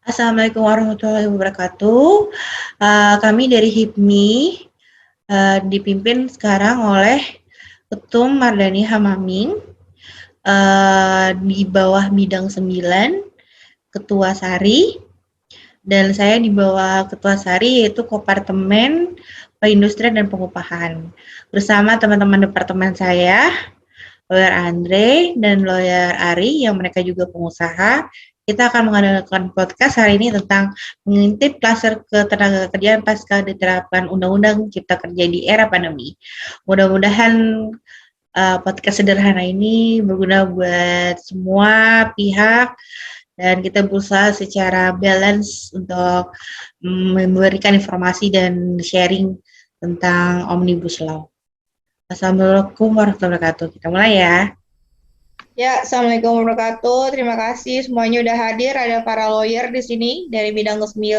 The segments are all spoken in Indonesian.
Assalamualaikum warahmatullahi wabarakatuh. Kami dari HIPMI dipimpin sekarang oleh Ketum Mardani Hamaming, di bawah bidang 9, Ketua Sari, dan saya di bawah Ketua Sari yaitu Kopartemen Perindustrian dan Pengupahan. Bersama teman-teman departemen saya, Lawyer Andre dan Lawyer Ari yang mereka juga pengusaha, kita akan mengadakan podcast hari ini tentang mengintip klaster ketenagakerjaan pasca diterapkan Undang-Undang Cipta Kerja di era pandemi. Mudah-mudahan podcast sederhana ini berguna buat semua pihak dan kita berusaha secara balance untuk memberikan informasi dan sharing tentang Omnibus Law. Assalamualaikum warahmatullahi wabarakatuh. Kita mulai ya. Ya, Assalamualaikum warahmatullahi wabarakatuh. Terima kasih semuanya udah hadir. Ada para lawyer di sini dari bidang ke-9.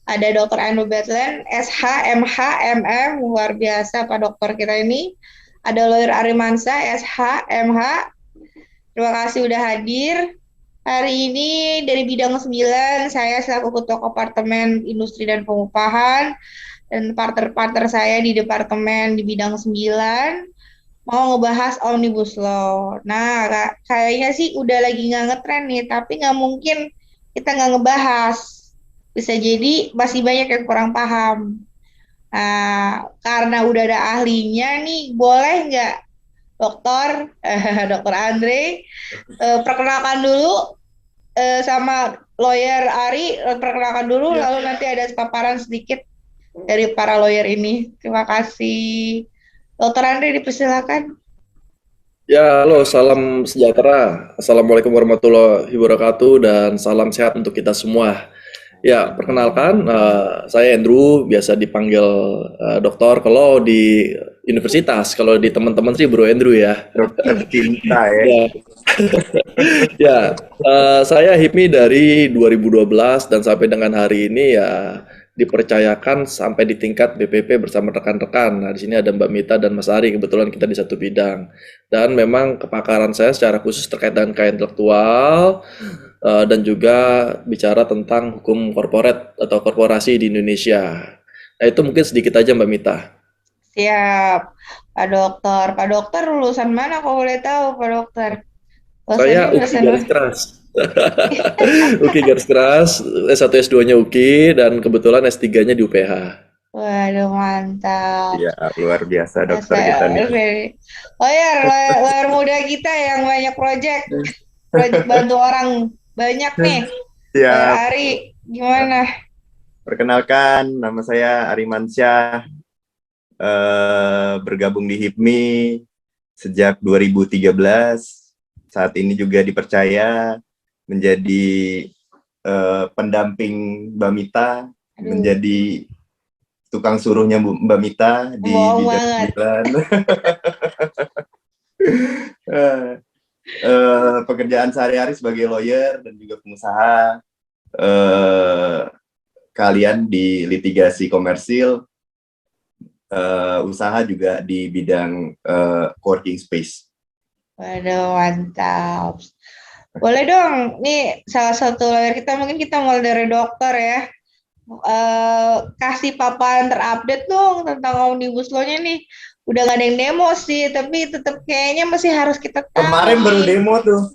Ada Dr. Andrew Batland, SH, MH, MM, luar biasa Pak Dokter kita ini. Ada Lawyer Ari Mansa, SH, MH. Terima kasih udah hadir. Hari ini dari bidang ke-9, saya selaku Ketua Departemen Industri dan Pengupahan dan partner-partner saya di departemen di bidang 9 mau ngebahas Omnibus Law. Nah, kayaknya sih udah lagi nggak ngetren nih, tapi nggak mungkin kita nggak ngebahas. Bisa jadi masih banyak yang kurang paham. Nah, karena udah ada ahlinya nih, boleh nggak Dokter, Dokter Andre, perkenalkan dulu sama Lawyer Ari, perkenalkan dulu, lalu nanti ada paparan sedikit dari para lawyer ini. Terima kasih. Dokter Andre dipersilakan. Ya, halo, salam sejahtera. Assalamualaikum warahmatullahi wabarakatuh dan salam sehat untuk kita semua. Ya, perkenalkan, saya Andrew, biasa dipanggil dokter kalau di universitas, kalau di teman-teman sih Bro Andrew ya. Dokter cinta ya. Ya, ya, saya HIPMI dari 2012 dan sampai dengan hari ini ya dipercayakan sampai di tingkat BPP bersama rekan-rekan. Nah, di sini ada Mbak Mita dan Mas Ari, kebetulan kita di satu bidang. Dan memang kepakaran saya secara khusus terkait dengan kekayaan intelektual dan juga bicara tentang hukum korporat atau korporasi di Indonesia. Nah, itu mungkin sedikit aja Mbak Mita. Siap, Pak Dokter. Pak Dokter lulusan mana kalau boleh tahu, Pak Dokter? Saya UKI garis keras. UKI garis keras, S1 S2-nya UKI dan kebetulan S3-nya di UPH. Waduh, mantap. Ya, luar biasa dokter kita nih. Lawyer muda kita yang banyak project bantu orang banyak nih. Ya. Ari, gimana? Perkenalkan, nama saya Ari Mansyah, bergabung di HIPMI sejak 2013. Saat ini juga dipercaya menjadi pendamping Mbak Mita, menjadi tukang suruhnya Mbak Mita di bidang 9. Pekerjaan sehari-hari sebagai lawyer dan juga pengusaha, kalian di litigasi komersil, usaha juga di bidang coworking space. Waduh, mantap. Boleh dong, nih salah satu lawyer kita, mungkin kita mulai dari dokter ya. Kasih paparan terupdate dong tentang Omnibus Law-nya nih. Udah gak ada yang demo sih, tapi tetap kayaknya masih harus kita tahu. Kemarin baru demo tuh.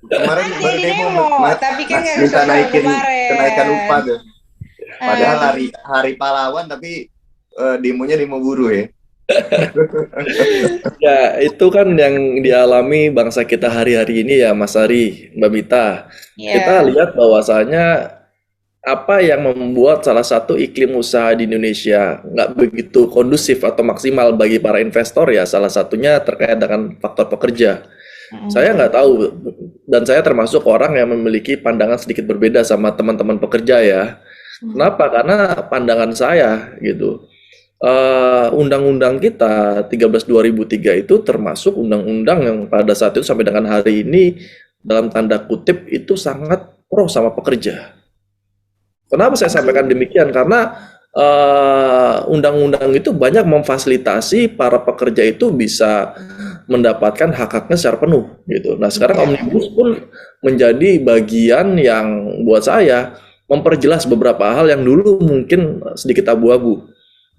Kemarin baru demo. Tapi kan nggak minta kenaikan upah tuh. Padahal hari pahlawan, tapi demonya demo buruh ya. Ya, itu kan yang dialami bangsa kita hari-hari ini ya, Mas Ari, Mbak Mita. Kita lihat bahwasanya apa yang membuat salah satu iklim usaha di Indonesia nggak begitu kondusif atau maksimal bagi para investor ya, salah satunya terkait dengan faktor pekerja. Saya nggak tahu, dan saya termasuk orang yang memiliki pandangan sedikit berbeda sama teman-teman pekerja ya. Kenapa? Karena pandangan saya gitu. Undang-undang kita 13/2003 itu termasuk undang-undang yang pada saat itu sampai dengan hari ini dalam tanda kutip itu sangat pro sama pekerja. Kenapa saya sampaikan demikian? Karena undang-undang itu banyak memfasilitasi para pekerja itu bisa mendapatkan hak-haknya secara penuh gitu. Nah, sekarang Omnibus pun menjadi bagian yang buat saya memperjelas beberapa hal yang dulu mungkin sedikit abu-abu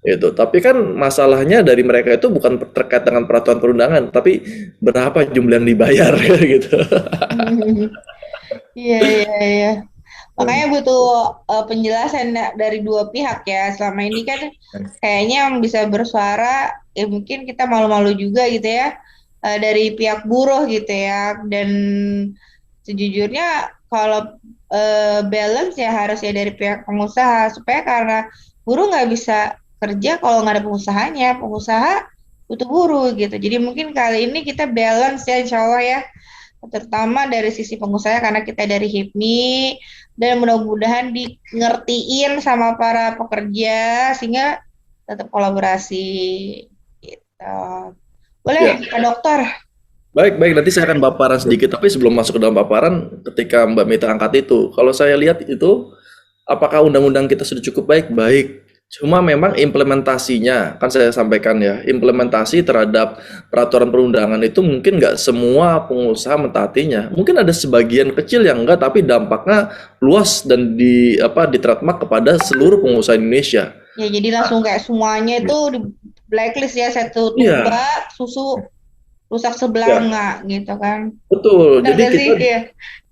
gitu. Tapi kan masalahnya dari mereka itu bukan terkait dengan peraturan perundangan, tapi berapa jumlah yang dibayar gitu. Iya, iya, iya. Makanya butuh penjelasan dari dua pihak ya. Selama ini kan kayaknya yang bisa bersuara, ya mungkin kita malu-malu juga gitu ya, dari pihak buruh gitu ya. Dan sejujurnya kalau balance ya harusnya dari pihak pengusaha, supaya karena buruh nggak bisa kerja kalau nggak ada pengusahanya, pengusaha butuh buruh gitu. Jadi mungkin kali ini kita balance ya, insya Allah ya, terutama dari sisi pengusaha karena kita dari HIPMI, dan mudah-mudahan ngertiin sama para pekerja sehingga tetap kolaborasi gitu. Boleh, Pak Dokter? Baik, nanti saya akan paparan sedikit, tapi sebelum masuk ke dalam paparan, ketika Mbak Mita angkat itu, kalau saya lihat itu, apakah undang-undang kita sudah cukup baik? Baik. Cuma memang implementasinya, kan saya sampaikan ya, implementasi terhadap peraturan perundangan itu mungkin nggak semua pengusaha mentaatinya. Mungkin ada sebagian kecil yang enggak, tapi dampaknya luas dan diterapkan kepada seluruh pengusaha Indonesia. Ya, jadi langsung kayak semuanya itu di blacklist ya, satu tumbak, susu rusak sebelah enggak gitu kan. Betul. Jadi kita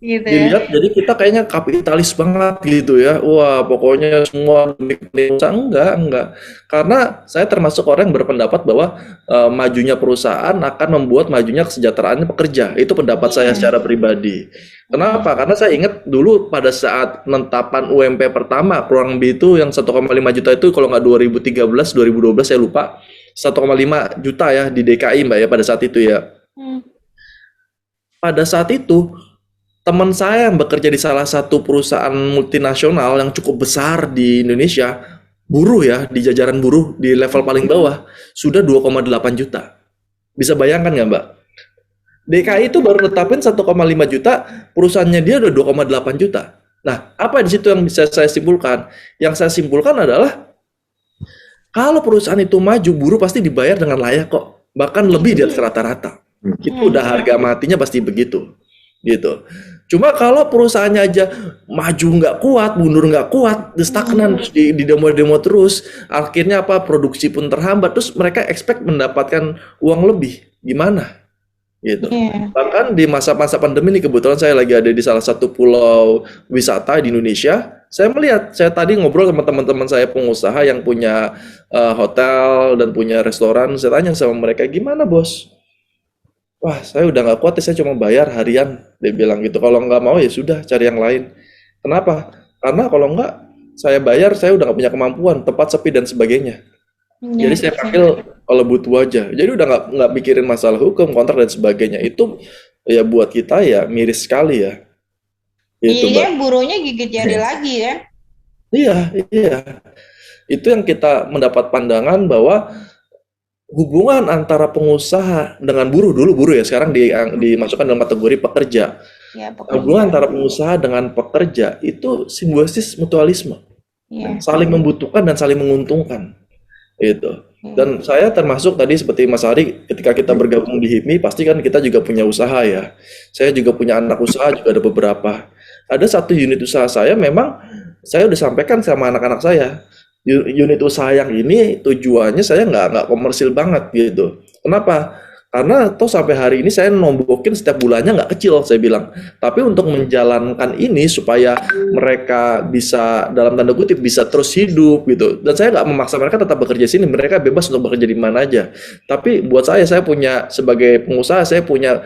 gitu dilihat, jadi kita kayaknya kapitalis banget gitu ya. Wah, pokoknya semua demi usaha. Enggak. Karena saya termasuk orang yang berpendapat bahwa majunya perusahaan akan membuat majunya kesejahteraan pekerja. Itu pendapat saya secara pribadi. Kenapa? Karena saya ingat dulu pada saat penetapan UMP pertama, kurang lebih itu yang 1,5 juta itu kalau nggak 2013, 2012 saya lupa. 1,5 juta ya di DKI Mbak ya pada saat itu ya. Pada saat itu teman saya yang bekerja di salah satu perusahaan multinasional yang cukup besar di Indonesia, buruh ya, di jajaran buruh di level paling bawah sudah 2,8 juta. Bisa bayangkan nggak Mbak? DKI itu baru netapin 1,5 juta, perusahaannya dia udah 2,8 juta. Nah, apa di situ yang bisa saya simpulkan? Yang saya simpulkan adalah kalau perusahaan itu maju, buruh pasti dibayar dengan layak kok, bahkan lebih di atas rata-rata. Itu udah harga matinya pasti begitu, gitu. Cuma kalau perusahaannya aja maju nggak kuat, mundur nggak kuat, stagnan di demo-demo terus, akhirnya produksi pun terhambat, terus mereka expect mendapatkan uang lebih, gimana? Gitu. Bahkan di masa-masa pandemi ini kebetulan saya lagi ada di salah satu pulau wisata di Indonesia. Saya melihat, saya tadi ngobrol sama teman-teman saya pengusaha yang punya hotel dan punya restoran. Saya tanya sama mereka, gimana bos? Wah, saya udah nggak kuat, saya cuma bayar harian. Dia bilang gitu. Kalau nggak mau ya sudah, cari yang lain. Kenapa? Karena kalau nggak saya bayar, saya udah nggak punya kemampuan, tempat sepi dan sebagainya. Jadi saya panggil kalau butuh aja. Jadi udah nggak mikirin masalah hukum, kontrak dan sebagainya. Itu ya buat kita ya miris sekali ya. Iya, buruhnya gigit jari lagi ya. Iya. Itu yang kita mendapat pandangan bahwa hubungan antara pengusaha dengan buruh, dulu buruh ya, sekarang dimasukkan dalam kategori pekerja. Hubungan antara pengusaha dengan pekerja itu simbiosis mutualisme. Saling membutuhkan dan saling menguntungkan. Itu. Dan saya termasuk tadi seperti Mas Ari, ketika kita bergabung di HIPMI, pasti kan kita juga punya usaha ya. Saya juga punya anak usaha, juga ada beberapa. Ada satu unit usaha saya, memang saya udah sampaikan sama anak-anak saya, unit usaha yang ini tujuannya saya nggak komersil banget gitu. Kenapa? Karena toh sampai hari ini saya nombokin setiap bulannya nggak kecil, saya bilang. Tapi untuk menjalankan ini supaya mereka bisa dalam tanda kutip bisa terus hidup gitu. Dan saya nggak memaksa mereka tetap bekerja sini, mereka bebas untuk bekerja di mana aja. Tapi buat saya punya sebagai pengusaha, saya punya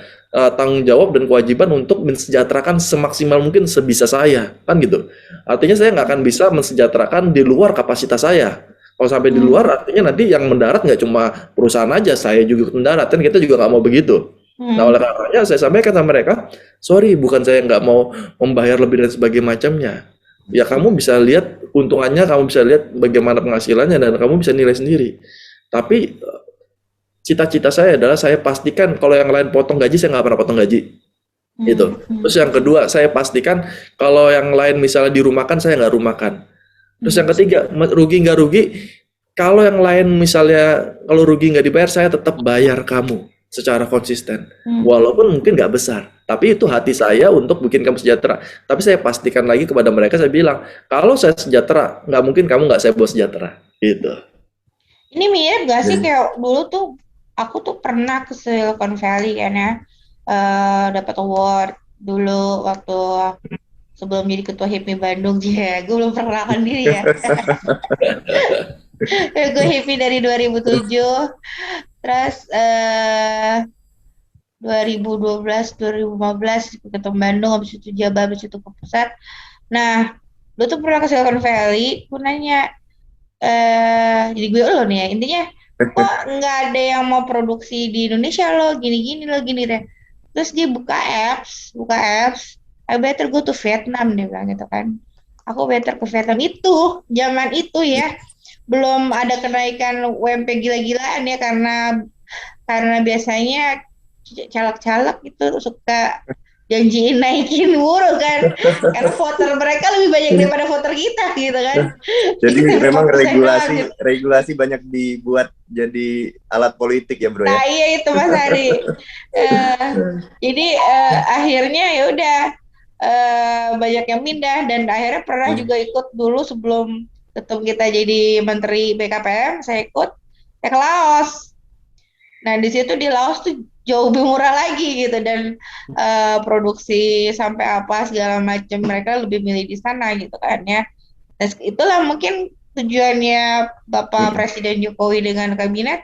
tanggung jawab dan kewajiban untuk mensejahterakan semaksimal mungkin sebisa saya, kan gitu. Artinya saya nggak akan bisa mensejahterakan di luar kapasitas saya. Kalau sampai di luar, artinya nanti yang mendarat nggak cuma perusahaan aja, saya juga mendarat, kan kita juga nggak mau begitu. Nah, oleh karenanya saya sampaikan sama mereka, sorry, bukan saya nggak mau membayar lebih dan sebagainya macamnya. Ya kamu bisa lihat keuntungannya, kamu bisa lihat bagaimana penghasilannya, dan kamu bisa nilai sendiri. Tapi cita-cita saya adalah saya pastikan kalau yang lain potong gaji, saya nggak pernah potong gaji. Gitu. Terus yang kedua, saya pastikan kalau yang lain misalnya dirumahkan, saya nggak rumahkan. Terus yang ketiga, rugi nggak rugi, kalau yang lain misalnya kalau rugi nggak dibayar, saya tetap bayar kamu secara konsisten. Walaupun mungkin nggak besar, tapi itu hati saya untuk bikin kamu sejahtera. Tapi saya pastikan lagi kepada mereka, saya bilang, kalau saya sejahtera, nggak mungkin kamu nggak saya buat sejahtera. Gitu. Ini mirip gak sih kayak dulu tuh aku tuh pernah ke Silicon Valley kan ya, dapat award dulu waktu sebelum jadi ketua HIPMI Bandung. Ya, gue belum perkenalkan diri ya. Gue HIPMI dari 2007, terus 2012, 2015 ketemu Bandung, habis itu Jabar, habis itu ke pusat. Nah, lu tuh pernah ke Silicon Valley, gue nanya, jadi gue lo nih ya, intinya, kok nggak ada yang mau produksi di Indonesia lo, gini-gini lo, gini deh. Terus dia buka apps, I better go to Vietnam, dia bilang gitu kan. Aku better ke Vietnam itu, zaman itu ya, belum ada kenaikan UMP gila-gilaan ya, karena biasanya caleg-caleg itu suka janjiin naikin buruh kan, karena voter mereka lebih banyak daripada voter kita gitu kan. Jadi Kita memang 5% doang gitu. regulasi banyak dibuat jadi alat politik ya bro Nah ya. iya itu Mas Hari. Jadi akhirnya ya udah banyak yang pindah, dan akhirnya pernah juga ikut dulu sebelum ketemu kita jadi menteri BKPM, saya ikut ke Laos. Nah di situ di Laos tuh jauh lebih murah lagi gitu, dan produksi sampai apa segala macam mereka lebih milih di sana gitu kan ya. Dan itulah mungkin tujuannya Bapak Presiden Jokowi dengan kabinet,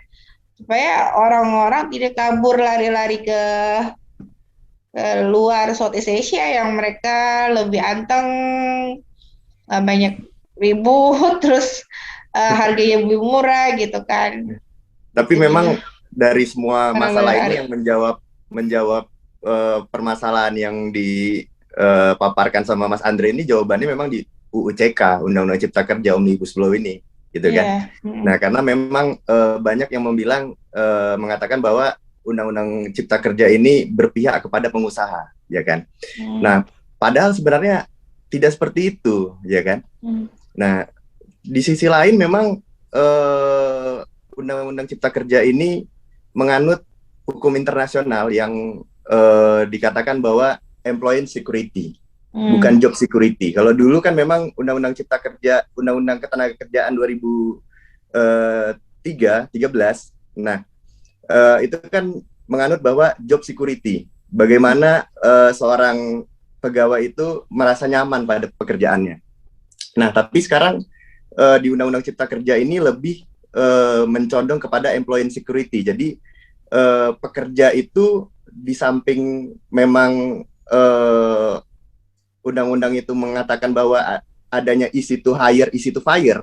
supaya orang-orang tidak kabur lari-lari ke luar Southeast Asia yang mereka lebih anteng, banyak ribut, terus harganya lebih murah gitu kan. Tapi Jadi, memang dari semua karena masalah banyak ini yang menjawab permasalahan yang dipaparkan sama Mas Andre ini, jawabannya memang di UU CK, Undang-Undang Cipta Kerja Omnibus Law ini, gitu kan. Nah, karena memang banyak yang mengatakan bahwa Undang-Undang Cipta Kerja ini berpihak kepada pengusaha, ya kan. Nah, padahal sebenarnya tidak seperti itu, ya kan. Nah, di sisi lain memang Undang-Undang Cipta Kerja ini menganut hukum internasional yang dikatakan bahwa employment security, bukan job security. Kalau dulu kan memang Undang-Undang Cipta Kerja, Undang-Undang Ketenagakerjaan 2013. Nah, itu kan menganut bahwa job security. Bagaimana seorang pegawai itu merasa nyaman pada pekerjaannya. Nah, tapi sekarang di Undang-Undang Cipta Kerja ini lebih mencondong kepada employment security. Jadi pekerja itu di samping memang undang-undang itu mengatakan bahwa adanya easy to hire, easy to fire,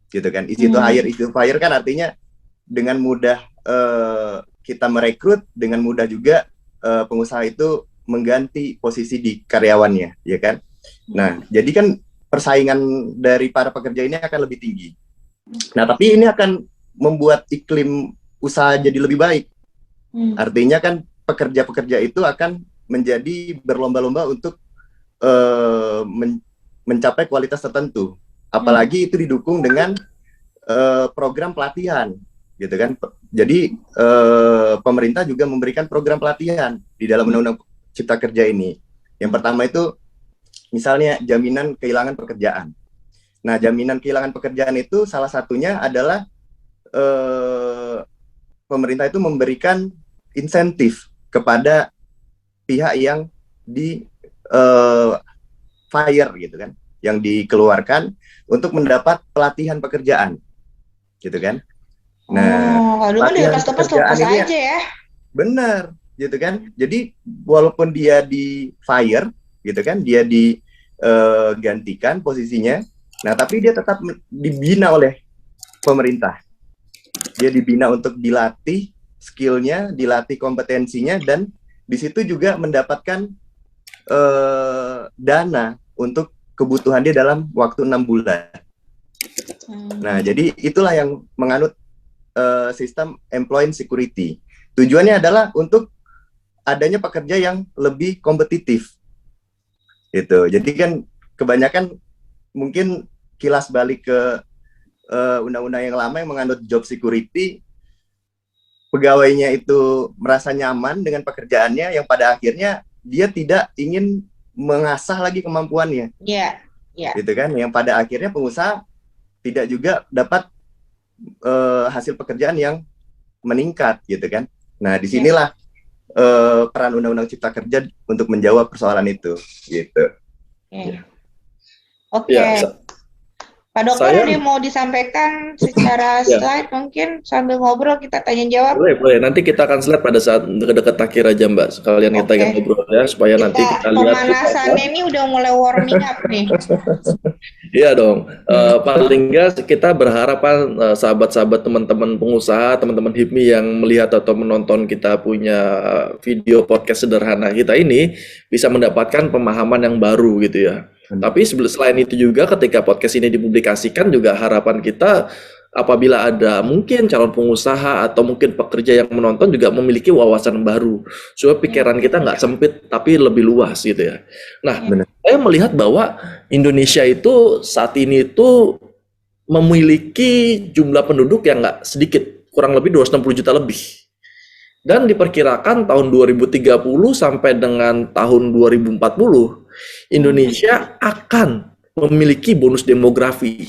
gitu kan? Easy to hire, easy to fire kan artinya dengan mudah kita merekrut, dengan mudah juga pengusaha itu mengganti posisi di karyawannya, ya kan? Nah, jadi kan persaingan dari para pekerja ini akan lebih tinggi. Nah, tapi ini akan membuat iklim usaha jadi lebih baik. Artinya kan pekerja-pekerja itu akan menjadi berlomba-lomba untuk mencapai kualitas tertentu. Apalagi itu didukung dengan program pelatihan, gitu kan. Jadi pemerintah juga memberikan program pelatihan di dalam Undang-Undang Cipta Kerja ini. Yang pertama itu misalnya jaminan kehilangan pekerjaan. Nah, jaminan kehilangan pekerjaan itu salah satunya adalah pemerintah itu memberikan insentif kepada pihak yang di fire gitu kan, yang dikeluarkan untuk mendapat pelatihan pekerjaan, gitu kan. Nah, pelatihan pekerjaan ini aja ya. Benar, gitu kan. Jadi walaupun dia di fire, gitu kan, dia digantikan posisinya. Nah, tapi dia tetap dibina oleh pemerintah. Dia dibina untuk dilatih skillnya, dilatih kompetensinya, dan di situ juga mendapatkan dana untuk kebutuhan dia dalam waktu 6 bulan. Nah, jadi itulah yang menganut sistem employment security. Tujuannya adalah untuk adanya pekerja yang lebih kompetitif. Gitu. Jadi kan kebanyakan mungkin kilas balik ke undang-undang yang lama yang menganut job security, pegawainya itu merasa nyaman dengan pekerjaannya, yang pada akhirnya dia tidak ingin mengasah lagi kemampuannya. Iya, iya. Gitu kan, yang pada akhirnya pengusaha tidak juga dapat hasil pekerjaan yang meningkat gitu kan. Nah, disinilah peran Undang-Undang Cipta Kerja untuk menjawab persoalan itu gitu. Oke. Pak Dokter, ada yang mau disampaikan secara slide mungkin sambil ngobrol kita tanya jawab? Boleh. Nanti kita akan slide pada saat dekat akhir aja Mbak. Sekalian kita ngobrol ya, supaya nanti kita lihat. Pemanasannya ini udah mulai warming up nih. Iya dong. Paling nggak kita berharap kan sahabat-sahabat teman-teman pengusaha, teman-teman HIPMI yang melihat atau menonton kita punya video podcast sederhana kita ini bisa mendapatkan pemahaman yang baru gitu ya. Tapi selain itu juga ketika podcast ini dipublikasikan juga harapan kita apabila ada mungkin calon pengusaha atau mungkin pekerja yang menonton juga memiliki wawasan baru supaya pikiran kita nggak sempit tapi lebih luas gitu ya. Nah, saya melihat bahwa Indonesia itu saat ini itu memiliki jumlah penduduk yang nggak sedikit, kurang lebih 260 juta lebih. Dan diperkirakan tahun 2030 sampai dengan tahun 2040 Indonesia akan memiliki bonus demografi.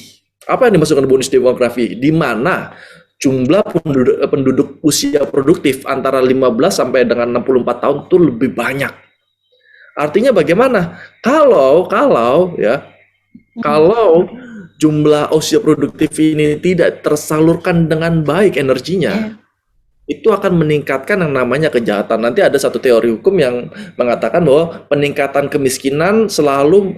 Apa yang dimaksudkan bonus demografi? Di mana jumlah penduduk usia produktif antara 15 sampai dengan 64 tahun itu lebih banyak. Artinya bagaimana? Kalau jumlah usia produktif ini tidak tersalurkan dengan baik energinya, itu akan meningkatkan yang namanya kejahatan. Nanti ada satu teori hukum yang mengatakan bahwa peningkatan kemiskinan selalu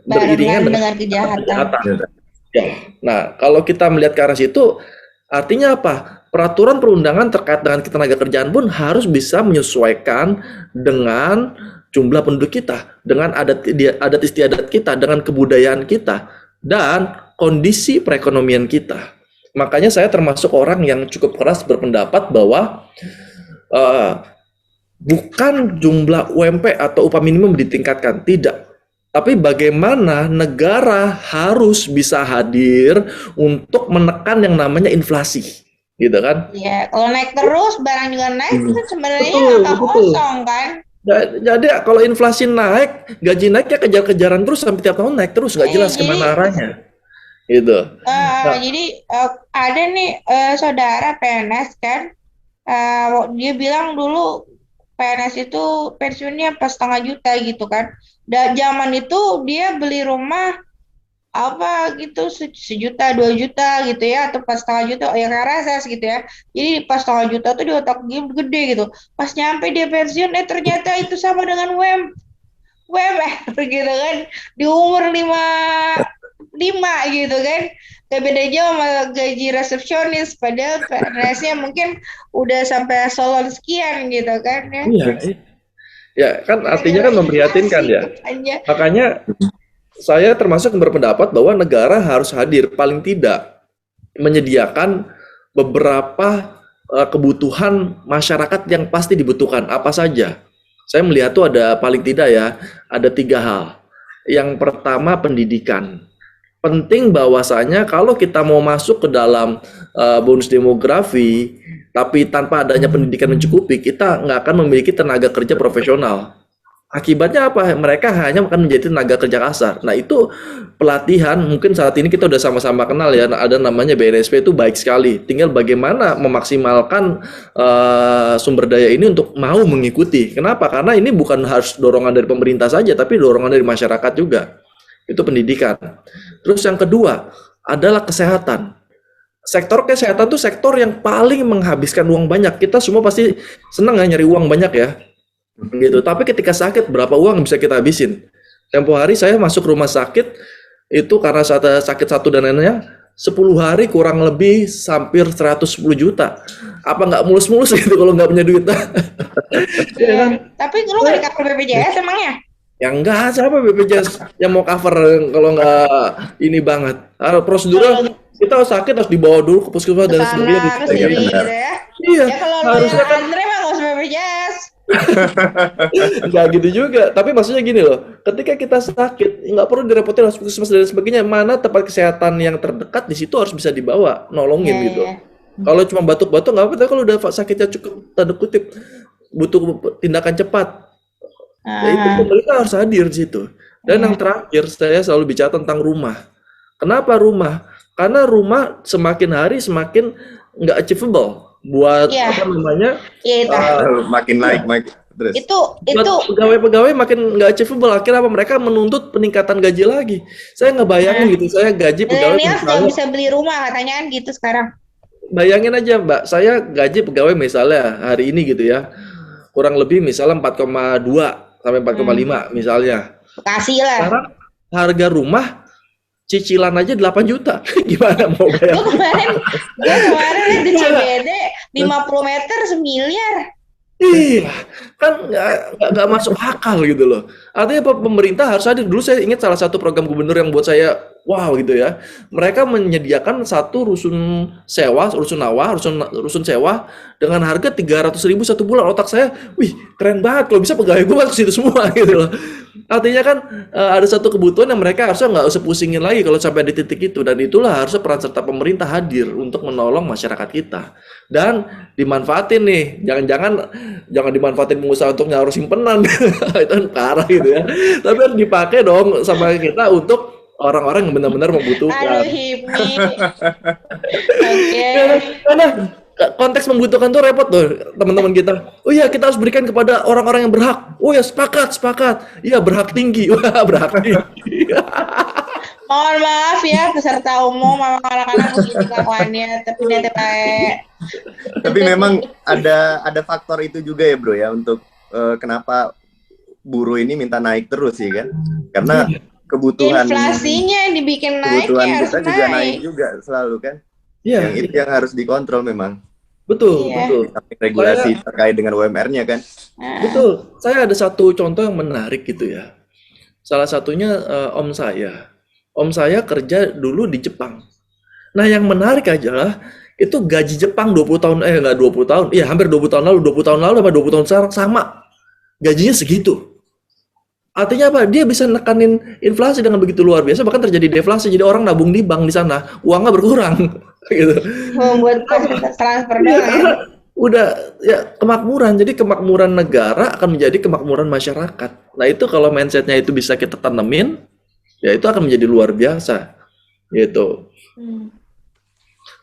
beriringan dengan kejahatan. Ya. Nah, kalau kita melihat ke arah situ, artinya apa? Peraturan perundangan terkait dengan ketenaga kerjaan pun harus bisa menyesuaikan dengan jumlah penduduk kita, dengan adat istiadat kita, dengan kebudayaan kita, dan kondisi perekonomian kita. Makanya saya termasuk orang yang cukup keras berpendapat bahwa bukan jumlah UMP atau upah minimum ditingkatkan, tidak. Tapi bagaimana negara harus bisa hadir untuk menekan yang namanya inflasi, gitu kan? Iya, kalau naik terus, barang juga naik, itu sebenarnya angka kosong kan? Jadi kalau inflasi naik, gaji naik ya kejar-kejaran terus sampai tiap tahun naik terus, nggak jelas kemana arahnya. Gitu. Jadi ada nih saudara PNS kan, dia bilang dulu PNS itu pensiunnya pas 1,5 juta gitu kan. Dan zaman itu dia beli rumah apa gitu 1 juta 2 juta gitu ya, atau pas 1,5 juta yang reses gitu ya. Jadi pas 1,5 juta tuh di otak dia gede gitu. Pas nyampe dia pensiun ternyata itu sama dengan UMR gitu kan, di umur 5 gitu kan. Gak beda jauh sama gaji resepsionis, padahal PNS-nya mungkin udah sampai salon sekian gitu kan ya. Iya. Ya kan artinya kan memprihatinkan ya. Makanya saya termasuk berpendapat bahwa negara harus hadir paling tidak menyediakan beberapa kebutuhan masyarakat yang pasti dibutuhkan apa saja. Saya melihat tuh ada paling tidak ya ada 3 hal. Yang pertama pendidikan. Penting bahwasanya kalau kita mau masuk ke dalam bonus demografi, tapi tanpa adanya pendidikan mencukupi, kita nggak akan memiliki tenaga kerja profesional. Akibatnya apa? Mereka hanya akan menjadi tenaga kerja kasar. Nah itu pelatihan, mungkin saat ini kita udah sama-sama kenal ya, ada namanya BNSP itu baik sekali. Tinggal bagaimana memaksimalkan sumber daya ini untuk mau mengikuti. Kenapa? Karena ini bukan harus dorongan dari pemerintah saja, tapi dorongan dari masyarakat juga. Itu pendidikan. Terus yang kedua adalah kesehatan. Sektor kesehatan itu sektor yang paling menghabiskan uang banyak. Kita semua pasti senang ya nyari uang banyak ya. Gitu. Tapi ketika sakit berapa uang bisa kita habisin? Tempo hari saya masuk rumah sakit itu karena sakit satu dan lainnya 10 hari kurang lebih hampir 110 juta. Apa nggak mulus-mulus gitu kalau nggak punya duit? Ya kan? Tapi lu nggak di-cover BPJS emangnya? Ya enggak, siapa BPJS yang mau cover kalau enggak ini banget. Prosedurnya kita sakit harus dibawa dulu ke puskesmas dan sebagainya. Iya, ya kalau harusnya kan Andre mah nggak usah BPJS. Enggak gitu juga, tapi maksudnya gini loh, ketika kita sakit nggak perlu direpotin harus puskesmas dan sebagainya. Mana tempat kesehatan yang terdekat di situ harus bisa dibawa, nolongin gitu. Kalau cuma batuk-batuk nggak apa-apa, tapi kalau udah sakitnya cukup tanda kutip butuh tindakan cepat. Ya itu pemerintah harus hadir di situ. Dan yang terakhir saya selalu bicara tentang rumah. Kenapa rumah? Karena rumah semakin hari semakin nggak achievable buat apa namanya makin naik terus. Itu pegawai-pegawai makin nggak achievable. Akhirnya apa? Mereka menuntut peningkatan gaji lagi. Saya ngebayangin gitu, saya gaji pegawai nggak bisa beli rumah katanya kan gitu sekarang. Bayangin aja Mbak, saya gaji pegawai misalnya hari ini gitu ya, kurang lebih misalnya 4,2 sampai 4,5 misalnya. Kasih lah. Sekarang harga rumah cicilan aja 8 juta. Gimana mau bayar? Gue kemarin di CBD 50 meter semiliar. Iya, kan nggak masuk akal gitu loh. Artinya pemerintah harus hadir. Dulu saya ingat salah satu program gubernur yang buat saya wow gitu ya. Mereka menyediakan satu rusun sewa, rusun sewa dengan harga 300.000 satu bulan. Otak saya, wih keren banget. Kalau bisa pegawai gue masuk situ semua gitu loh. Artinya kan ada satu kebutuhan yang mereka harusnya nggak usah pusingin lagi kalau sampai di titik itu. Dan itulah harusnya peran serta pemerintah hadir untuk menolong masyarakat kita. Dan dimanfaatin nih, jangan dimanfaatin pengusaha untuk nyaur simpenan. Itu kan parah gitu ya. Tapi harus dipakai dong sama kita untuk orang-orang yang benar-benar membutuhkan. Aduh, Hipmi. Oke. Karena konteks membutuhkan tuh repot tuh teman-teman kita. Oh iya, kita harus berikan kepada orang-orang yang berhak. Oh ya, sepakat. Iya, berhak tinggi. Wah, berhak tinggi. Mohon maaf ya peserta umum, memang anak-anak begini kelakuannya, tapi nanti baik. Tapi memang ada faktor itu juga ya bro ya untuk kenapa buruh ini minta naik terus sih kan? Karena kebutuhan inflasinya yang dibikin naik, kebutuhan kita juga naik juga selalu kan? Iya. Yang itu yang harus dikontrol memang. Betul. Regulasi terkait dengan UMR-nya kan? Betul. Saya ada satu contoh yang menarik gitu ya. Salah satunya om saya. Om saya kerja dulu di Jepang. Nah, yang menarik adalah itu gaji Jepang 20 tahun, nggak 20 tahun, iya hampir 20 tahun lalu sama 20 tahun sekarang sama. Gajinya segitu. Artinya apa? Dia bisa nekanin inflasi dengan begitu luar biasa, bahkan terjadi deflasi. Jadi orang nabung di bank di sana, uangnya berkurang. Gitu. Membuat transfer doang. Udah ya kemakmuran. Jadi kemakmuran negara akan menjadi kemakmuran masyarakat. Nah, itu kalau mindsetnya itu bisa kita tanemin, ya itu akan menjadi luar biasa gitu.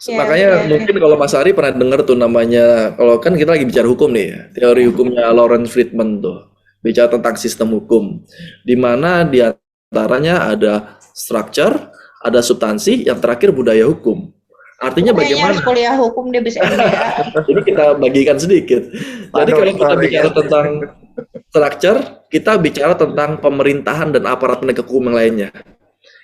Makanya mungkin kalau Mas Ari pernah dengar tuh namanya, kalau kan kita lagi bicara hukum nih, teori hukumnya Lawrence Friedman tuh, bicara tentang sistem hukum, di mana di antaranya ada structure, ada substansi, yang terakhir budaya hukum. Artinya bagaimana? Kuliah hukum dia bisa MBA. Jadi kita bagikan sedikit. Jadi kalau kita bicara tentang structure, kita bicara tentang pemerintahan dan aparat penegak hukum yang lainnya.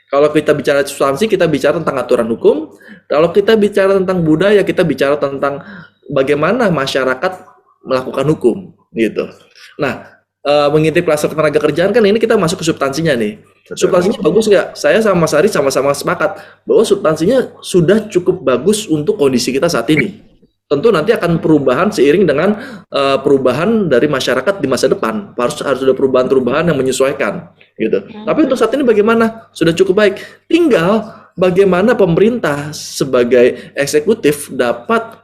Kalau kita bicara substansi, kita bicara tentang aturan hukum. Kalau kita bicara tentang budaya, kita bicara tentang bagaimana masyarakat melakukan hukum, gitu. Nah, mengintip kluster tenaga kerjaan kan ini kita masuk ke substansinya nih. Substansinya bagus nggak? Saya sama Mas Ari sama-sama sepakat bahwa substansinya sudah cukup bagus untuk kondisi kita saat ini. Tentu nanti akan perubahan seiring dengan perubahan dari masyarakat di masa depan. Harus ada perubahan-perubahan yang menyesuaikan, gitu. Tapi untuk saat ini bagaimana? Sudah cukup baik. Tinggal bagaimana pemerintah sebagai eksekutif dapat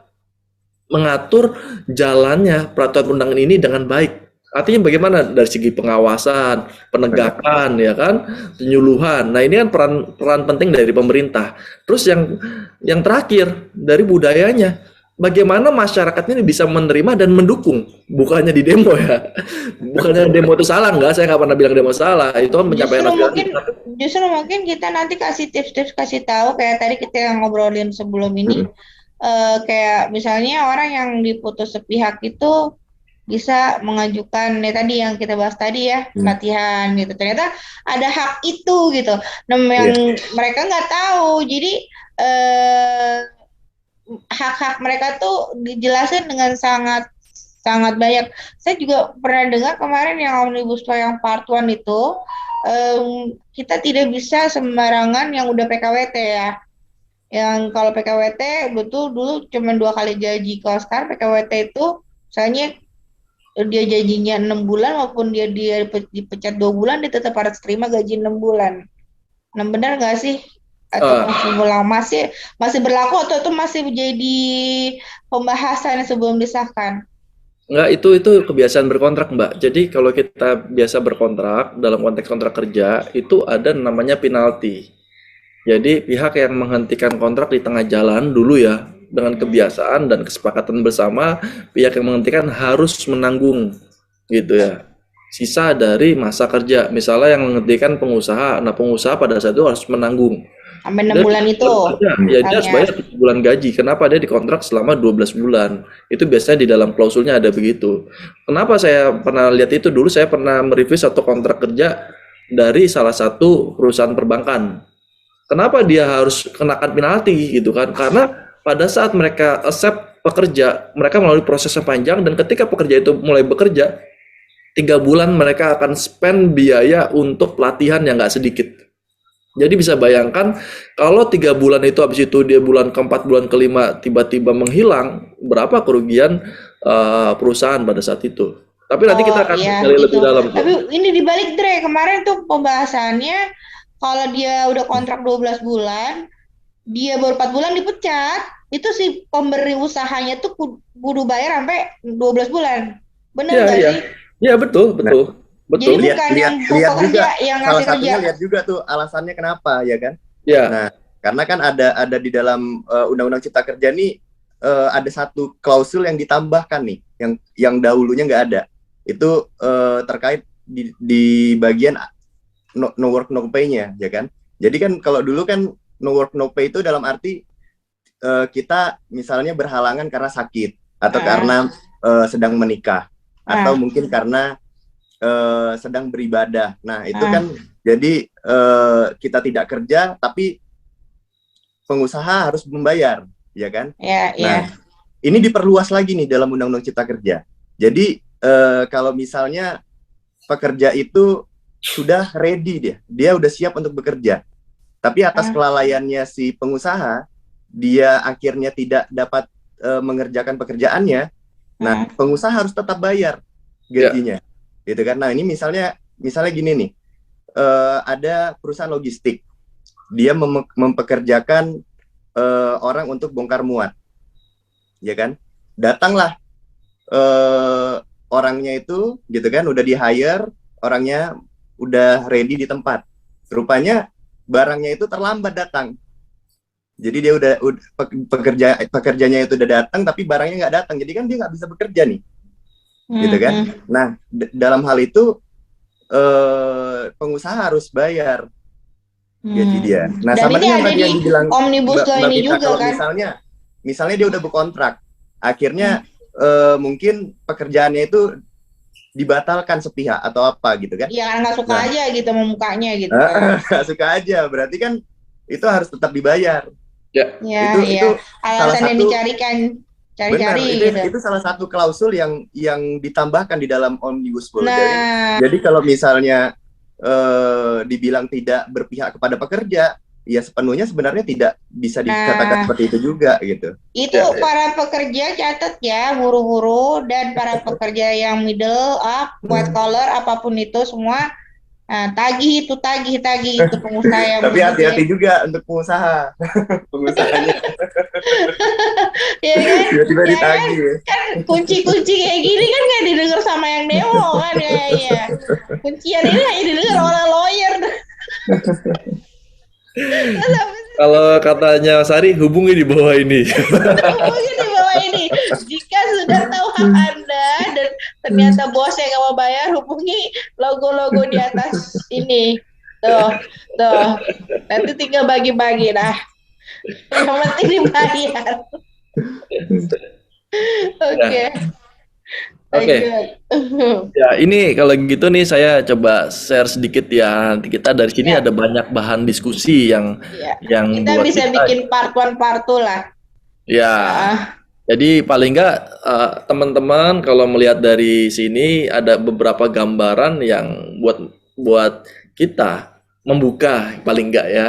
mengatur jalannya peraturan perundang ini dengan baik. Artinya bagaimana dari segi pengawasan, penegakan, ya kan, penyuluhan. Nah ini kan peran penting dari pemerintah. Terus yang terakhir dari budayanya, bagaimana masyarakat ini bisa menerima dan mendukung, bukannya di demo ya. Bukannya demo itu salah, enggak, saya nggak pernah bilang demo salah. Itu kan pencapaian aspirasi. Justru mungkin kita nanti kasih tips-tips, kasih tahu kayak tadi kita yang ngobrolin sebelum ini, kayak misalnya orang yang diputus sepihak itu bisa mengajukan tadi yang kita bahas tadi ya, pelatihan gitu. Ternyata ada hak itu gitu. Nah, yang mereka nggak tahu. Jadi hak-hak mereka tuh dijelasin dengan sangat banyak. Saya juga pernah dengar kemarin yang Omnibus Law yang Part 1 itu, kita tidak bisa sembarangan yang udah PKWT ya. Yang kalau PKWT betul dulu cuma 2 kali gaji. Kalau sekarang PKWT itu misalnya dia janjinya 6 bulan maupun dia dipecat 2 bulan, dia tetap harus terima gaji 6 bulan. Nah, benar nggak sih? Atau Ah, masih berlaku atau itu masih menjadi pembahasan sebelum disahkan? enggak, itu kebiasaan berkontrak, Mbak. Jadi kalau kita biasa berkontrak dalam konteks kontrak kerja itu ada namanya penalti. Jadi pihak yang menghentikan kontrak di tengah jalan dulu ya, dengan kebiasaan dan kesepakatan bersama, pihak yang menghentikan harus menanggung gitu ya. Sisa dari masa kerja, misalnya yang menghentikan pengusaha, nah pengusaha pada saat itu harus menanggung. Sampai 6 Dia bulan itu dia harus misalnya. bayar 7 bulan gaji. Kenapa dia dikontrak selama 12 bulan? Itu biasanya di dalam klausulnya ada begitu. Kenapa saya pernah lihat itu dulu, saya pernah mereview satu kontrak kerja dari salah satu perusahaan perbankan. Kenapa dia harus kenakan penalti gitu kan? Karena pada saat mereka accept pekerja, mereka melalui proses yang panjang dan ketika pekerja itu mulai bekerja, 3 bulan mereka akan spend biaya untuk pelatihan yang nggak sedikit. Jadi bisa bayangkan kalau 3 bulan itu habis itu dia bulan keempat, bulan kelima tiba-tiba menghilang, berapa kerugian perusahaan pada saat itu. Tapi nanti kita Oh akan iya gali lebih gitu. dalam. Tapi ini dibalik Dre, kemarin tuh pembahasannya kalau dia udah kontrak 12 bulan, dia baru 4 bulan dipecat, itu si pemberi usahanya tuh kudu bayar sampai 12 bulan. Bener Iya, nggak iya. sih? Iya, betul, Nah, betul. Jadi Betul. lihat bukan lihat yang lihat pekerja juga yang salah ngasih kerja. satunya, lihat juga tuh alasannya kenapa ya kan. Ya, Nah, karena kan ada di dalam Undang-Undang Cipta Kerja nih ada satu klausul yang ditambahkan nih, yang dahulunya nggak ada. Itu terkait di bagian no work no pay-nya, ya kan. Jadi kan kalau dulu kan no work no pay itu dalam arti kita misalnya berhalangan karena sakit atau Ah, karena sedang menikah atau ah, mungkin karena sedang beribadah. Nah, itu ah. kan jadi kita tidak kerja tapi pengusaha harus membayar, ya kan? Ya, Nah, ya. ini diperluas lagi nih dalam Undang-Undang Cipta Kerja. Jadi kalau misalnya pekerja itu sudah ready, dia udah siap untuk bekerja, tapi atas Ah, kelalaiannya si pengusaha, dia akhirnya tidak dapat mengerjakan pekerjaannya. Nah, ah, pengusaha harus tetap bayar ya, gajinya, gitu kan? Nah, ini misalnya gini nih, ada perusahaan logistik, dia mempekerjakan orang untuk bongkar muat, ya kan? Datanglah eh, orangnya itu, gitu kan, udah di hire, orangnya udah ready di tempat. Rupanya barangnya itu terlambat datang. Jadi dia udah pekerjanya itu udah datang, tapi barangnya nggak datang. Jadi kan dia nggak bisa bekerja nih, gitu kan? hmm. Nah, dalam hal itu pengusaha harus bayar gaji dia. Nah, Dan sama ini dengan ada tadi di yang dibilang Omnibus Law Mbak ini Mita, juga kalau kan? misalnya dia udah berkontrak, Hmm. akhirnya mungkin pekerjaannya itu dibatalkan sepihak atau apa gitu kan. Ya nggak suka Nah, aja gitu sama mukanya gitu. nggak suka aja, berarti kan itu harus tetap dibayar. ya. Ya, Itu ya. salah Alasan yang satu, dicarikan, benar, cari-cari itu gitu. itu salah satu klausul yang ditambahkan di dalam Omnibus Law. Nah, Jadi kalau misalnya dibilang tidak berpihak kepada pekerja, ya sepenuhnya sebenarnya tidak bisa dikatakan nah, seperti itu juga gitu. itu Ya, ya. para pekerja catat ya, buruh-buruh dan para pekerja yang middle up, white collar, apapun itu semua. Nah, tagih itu pengusaha yang Tapi hati-hati begitu juga untuk pengusaha, pengusahanya ya. Ya kan? tiba-tiba Ya kan? ditagih ya. Kan kunci-kunci kayak gini kan nggak didengar sama yang demo kan ya, ya. Kuncian ini hanya didengar oleh lawyer. Kalau katanya Sari, hubungi di bawah ini. Mungkin di bawah ini, jika sudah tahu hak Anda dan ternyata bosnya nggak mau bayar, hubungi logo-logo di atas ini. Tuh, tuh. Nanti tinggal bagi-bagi dah. Yang penting dibayar. Oke, Oke. lanjut. Ya, ini kalau gitu nih saya coba share sedikit ya. Nanti kita dari sini Ya, ada banyak bahan diskusi yang ya. yang Kita buat bisa kita. bikin part 1, part 2 lah. Ya, Ah, jadi paling nggak teman-teman kalau melihat dari sini ada beberapa gambaran yang buat buat kita membuka paling nggak ya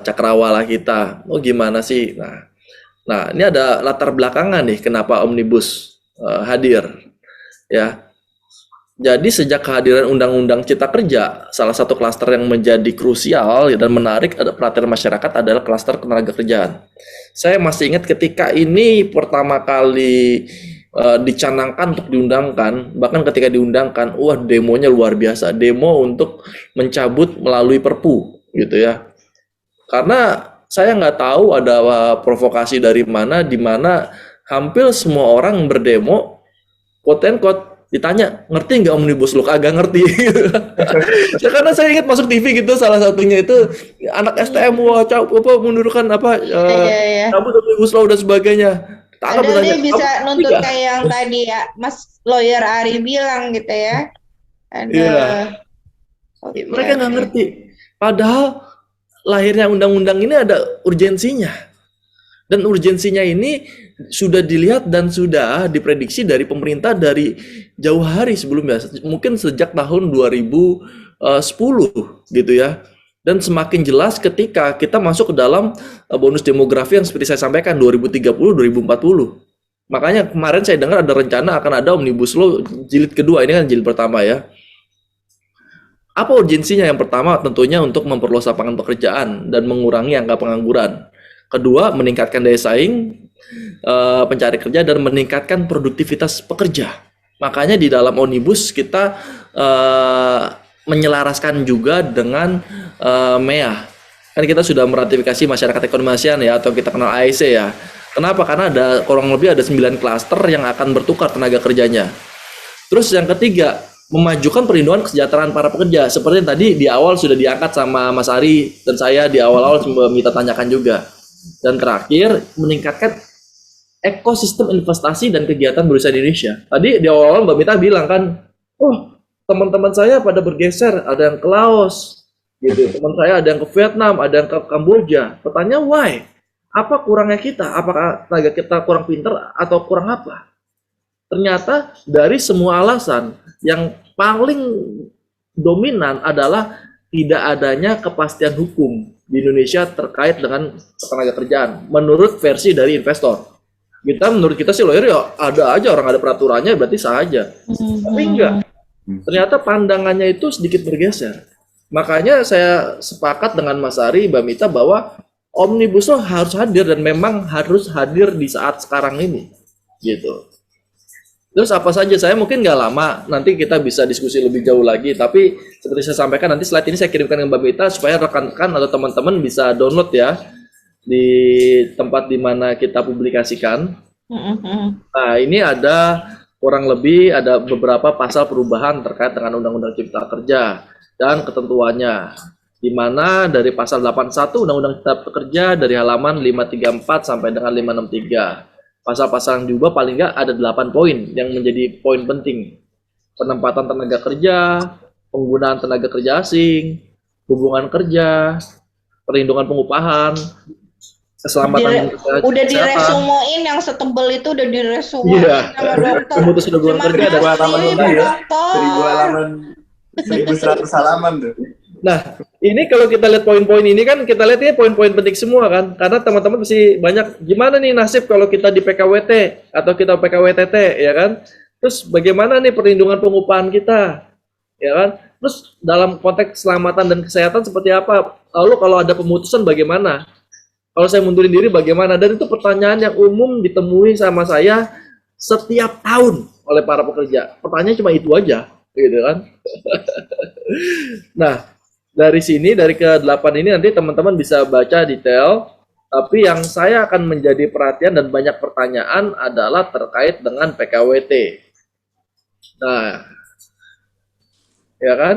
cakrawala kita. Oh gimana sih? Nah ini ada latar belakangan nih kenapa Omnibus hadir ya. Jadi sejak kehadiran Undang-Undang Cipta Kerja, salah satu klaster yang menjadi krusial dan menarik ada perhatian masyarakat adalah klaster ketenaga kerjaan. Saya masih ingat ketika ini pertama kali dicanangkan untuk diundangkan, bahkan ketika diundangkan, wah demonya luar biasa, demo untuk mencabut melalui Perpu, gitu ya. Karena saya nggak tahu ada provokasi dari mana, di mana hampir semua orang berdemo, quote and quote, ditanya, ngerti nggak Omnibus Law? Agak ngerti. Ya, karena saya ingat masuk TV gitu, salah satunya itu anak STM, wah, mundurkan cabut Omnibus Law dan sebagainya. Padahal dia bisa nuntut kayak yang tadi ya, Mas Lawyer Ari bilang gitu ya. Iya. Mereka nggak ngerti. Padahal lahirnya undang-undang ini ada urgensinya. Dan urgensinya ini sudah dilihat dan sudah diprediksi dari pemerintah dari jauh hari sebelumnya, mungkin sejak tahun 2010 gitu ya. Dan semakin jelas ketika kita masuk ke dalam bonus demografi yang seperti saya sampaikan 2030-2040. Makanya kemarin saya dengar ada rencana akan ada Omnibus Law jilid kedua, ini kan jilid pertama ya. Apa urgensinya? Yang pertama tentunya untuk memperluas lapangan pekerjaan dan mengurangi angka pengangguran. Kedua, meningkatkan daya saing pencari kerja dan meningkatkan produktivitas pekerja. Makanya di dalam Omnibus kita menyelaraskan juga dengan MEA. Kan kita sudah meratifikasi Masyarakat Ekonomi ASEAN ya, atau kita kenal AEC ya. Kenapa? Karena ada kurang lebih ada 9 klaster yang akan bertukar tenaga kerjanya. Terus yang ketiga, memajukan perlindungan kesejahteraan para pekerja. Seperti yang tadi di awal sudah diangkat sama Mas Ari dan saya di awal-awal minta tanyakan juga. Dan terakhir, meningkatkan ekosistem investasi dan kegiatan berusaha di Indonesia. Tadi di awal-awal Mbak Mita bilang kan, oh teman-teman saya pada bergeser, ada yang ke Laos, gitu. Teman saya ada yang ke Vietnam, ada yang ke Kamboja. Pertanyaan why? Apa kurangnya kita? Apakah tenaga kita kurang pintar atau kurang apa? Ternyata dari semua alasan yang paling dominan adalah tidak adanya kepastian hukum di Indonesia terkait dengan tenaga kerjaan menurut versi dari investor. Menurut kita sih lawyer ya ada aja, orang ada peraturannya berarti sah aja. Tapi enggak. Ternyata pandangannya itu sedikit bergeser. Makanya saya sepakat dengan Mas Ari, Mbak Mita bahwa Omnibus Law harus hadir dan memang harus hadir di saat sekarang ini. Gitu. Terus apa saja? Saya mungkin nggak lama, nanti kita bisa diskusi lebih jauh lagi. Tapi seperti saya sampaikan, nanti slide ini saya kirimkan ke Mbak Mita supaya rekan-rekan atau teman-teman bisa download ya di tempat di mana kita publikasikan. Nah, ini ada kurang lebih ada beberapa pasal perubahan terkait dengan Undang-Undang Cipta Kerja dan ketentuannya. Di mana dari pasal 81 Undang-Undang Cipta Kerja dari halaman 534 sampai dengan 563. Pasal-pasal yang diubah paling nggak ada 8 poin yang menjadi poin penting. Penempatan tenaga kerja, penggunaan tenaga kerja asing, hubungan kerja, perlindungan pengupahan, keselamatan udah diresumoin yang setebel itu udah diresumoin sama dokter. Pemutus hubungan kerja ada 1000 halaman lebih ya. 1000 halaman. 1100 halaman tuh. Nah, ini kalau kita lihat poin-poin ini kan, kita lihat ini poin-poin penting semua kan, karena teman-teman mesti banyak, gimana nih nasib kalau kita di PKWT atau kita PKWTT, ya kan? Terus bagaimana nih perlindungan pengupahan kita, ya kan? Terus dalam konteks keselamatan dan kesehatan seperti apa? Lalu kalau ada pemutusan bagaimana? Kalau saya mundurin diri bagaimana? Dan itu pertanyaan yang umum ditemui sama saya setiap tahun oleh para pekerja. Pertanyaan cuma itu aja, gitu kan? Nah, dari sini, dari ke-8 ini nanti teman-teman bisa baca detail, tapi yang saya akan menjadi perhatian dan banyak pertanyaan adalah terkait dengan PKWT. Nah, ya kan?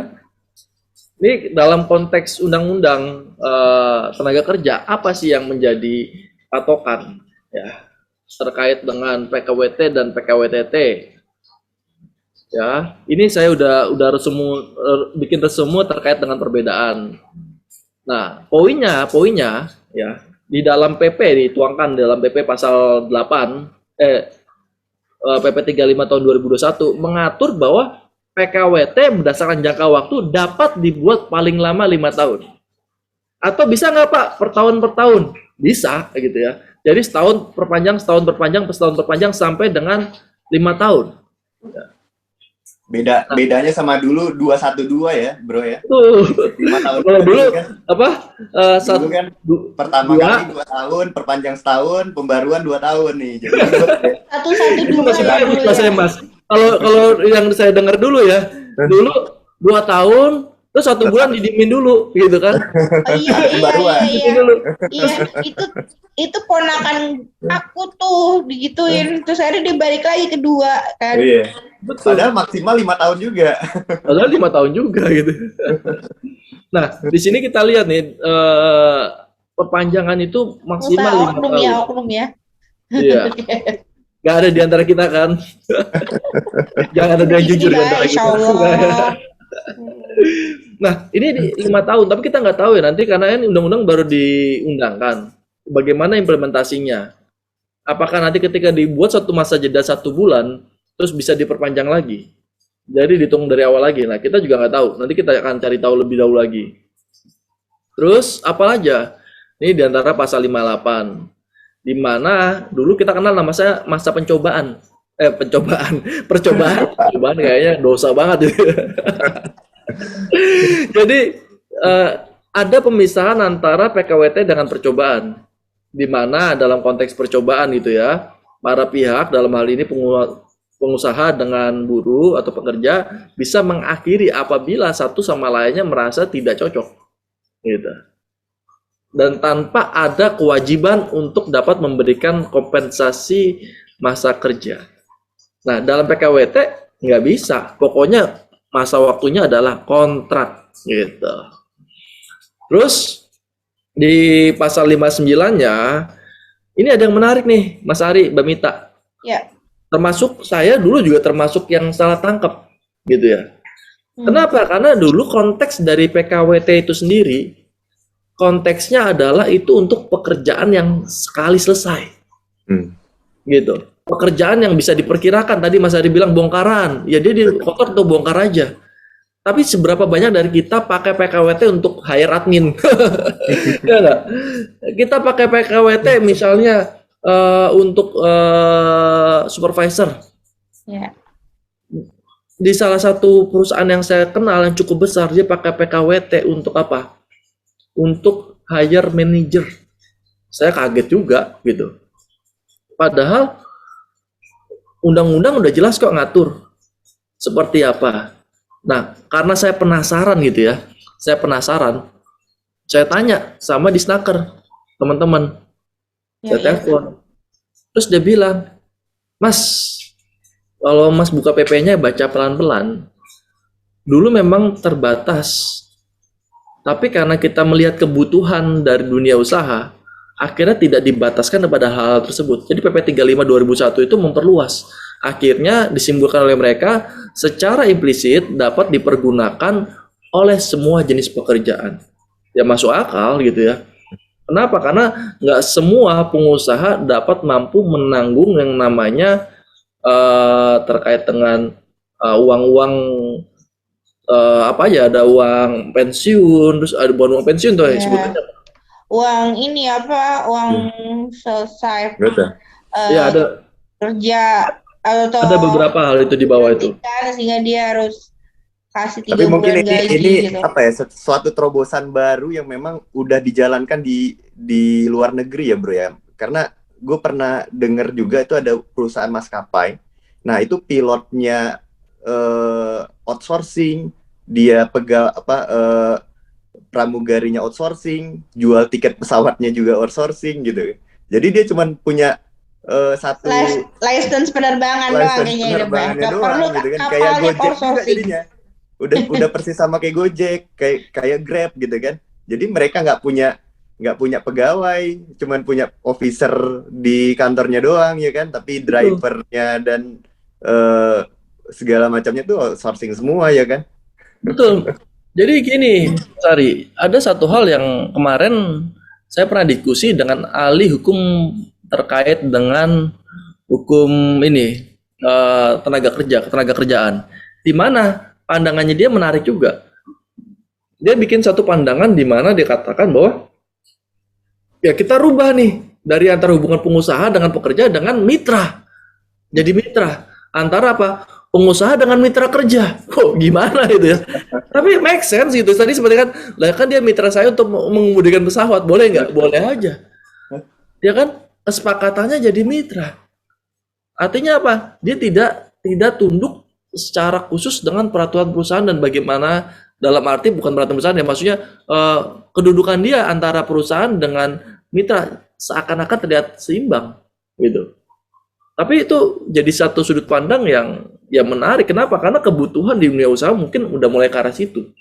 Ini dalam konteks undang-undang tenaga kerja, apa sih yang menjadi patokan ya terkait dengan PKWT dan PKWTT? Ya, ini saya udah bikin resume terkait dengan perbedaan. Nah, poinnya ya di dalam PP dituangkan dalam PP pasal 8 PP 35 tahun 2021 mengatur bahwa PKWT berdasarkan jangka waktu dapat dibuat paling lama 5 tahun. Atau bisa nggak Pak per tahun? Bisa gitu ya. Jadi setahun perpanjang sampai dengan 5 tahun. Ya. Bedanya sama dulu 212 ya, Bro ya. Tuh. 5 tahun Kalau dulu kan. apa? Dulu kan pertama kali 2 tahun, perpanjang setahun, pembaruan 2 tahun nih. Jadi Satu masih ya bagus dulu Mas ya. Mas. Kalau yang saya dengar dulu ya, dulu 2 tahun terus 1 bulan didiemin dulu gitu kan. Oh, iya. Didiemin dulu. Iya, itu ponakan aku tuh digituin, terus akhirnya dia balik lagi kedua kan. Iya. Betul. Padahal maksimal 5 tahun juga. Padahal 5 tahun juga gitu. Nah, di sini kita lihat nih perpanjangan itu maksimal 5 tahun. Oknum ya. Iya. Gak ada di antara kita kan. Jangan ada yang jujur di antara kita. Nah, ini di 5 tahun, tapi kita nggak tahu ya nanti karena ini undang-undang baru diundangkan. Bagaimana implementasinya? Apakah nanti ketika dibuat satu masa jeda 1 bulan, terus bisa diperpanjang lagi? Jadi dihitung dari awal lagi. Nah, kita juga nggak tahu. Nanti kita akan cari tahu lebih dahulu lagi. Terus apa aja? Ini di antara pasal 58. Di mana dulu kita kenal namanya masa pencobaan. Percobaan kayaknya dosa banget. Jadi ada pemisahan antara PKWT dengan percobaan. Di mana dalam konteks percobaan gitu ya, para pihak dalam hal ini pengusaha dengan buruh atau pekerja bisa mengakhiri apabila satu sama lainnya merasa tidak cocok gitu. Dan tanpa ada kewajiban untuk dapat memberikan kompensasi masa kerja. Nah, dalam PKWT nggak bisa. Pokoknya masa waktunya adalah kontrak gitu. Terus di pasal 59-nya ini ada yang menarik nih, Mas Ari, Mbak Mita. Ya. Termasuk saya dulu juga termasuk yang salah tangkap gitu ya. Kenapa? Karena dulu konteks dari PKWT itu sendiri konteksnya adalah itu untuk pekerjaan yang sekali selesai. Gitu. Pekerjaan yang bisa diperkirakan, tadi Mas Ari bilang bongkaran, ya dia di kotor atau bongkar aja. Tapi seberapa banyak dari kita pakai PKWT untuk hire admin? Ya enggak? Kita pakai PKWT misalnya untuk supervisor. Ya. Di salah satu perusahaan yang saya kenal yang cukup besar, dia pakai PKWT untuk apa? Untuk hire manager. Saya kaget juga gitu. Padahal undang-undang udah jelas kok ngatur seperti apa. Nah, karena saya penasaran gitu ya, saya tanya sama Disnaker, teman-teman, saya telepon, terus dia bilang, Mas, kalau Mas buka PP-nya baca pelan-pelan, dulu memang terbatas, tapi karena kita melihat kebutuhan dari dunia usaha, akhirnya tidak dibataskan kepada hal tersebut. Jadi PP 35 2001 itu memperluas. Akhirnya disimpulkan oleh mereka secara implisit dapat dipergunakan oleh semua jenis pekerjaan. Ya masuk akal gitu ya. Kenapa? Karena nggak semua pengusaha dapat mampu menanggung yang namanya terkait dengan uang-uang apa aja, ada uang pensiun, terus ada uang pensiun tuh sebutnya. Uang ini apa? Uang selesai. Ya ada kerja atau ada beberapa hal itu di bawah itu. Sehingga dia harus kasih 3 Tapi mungkin bulan gaji ini gitu. apa ya, suatu terobosan baru yang memang udah dijalankan di luar negeri ya bro ya. Karena gue pernah dengar juga itu ada perusahaan maskapai. Nah itu pilotnya outsourcing, dia pegang pramugarinya outsourcing, jual tiket pesawatnya juga outsourcing gitu. Jadi dia cuma punya satu license penerbangan doang kayaknya doang gitu kan, kayak Gojek juga jadinya. Udah persis sama kayak Gojek, kayak Grab gitu kan. Jadi mereka nggak punya pegawai, cuman punya officer di kantornya doang ya kan, tapi drivernya dan segala macamnya tuh outsourcing semua ya kan. Betul. Jadi gini, Sari, ada satu hal yang kemarin saya pernah diskusi dengan ahli hukum terkait dengan hukum ini tenaga kerjaan, di mana pandangannya dia menarik juga. Dia bikin satu pandangan di mana dia katakan bahwa ya kita rubah nih dari antara hubungan pengusaha dengan pekerja dengan mitra. Jadi mitra antara apa? pengusaha dengan mitra kerja. Kok gimana itu ya? Tapi make sense gitu. Tadi seperti kan, lah kan dia mitra saya untuk mengemudikan pesawat, boleh nggak? Boleh aja. Ya kan? Kesepakatannya jadi mitra. Artinya apa? Dia tidak tunduk secara khusus dengan peraturan perusahaan dan bagaimana, dalam arti bukan peraturan perusahaan ya, maksudnya kedudukan dia antara perusahaan dengan mitra seakan-akan terlihat seimbang gitu. Tapi itu jadi satu sudut pandang yang menarik. Kenapa? Karena kebutuhan di dunia usaha mungkin udah mulai ke arah situ.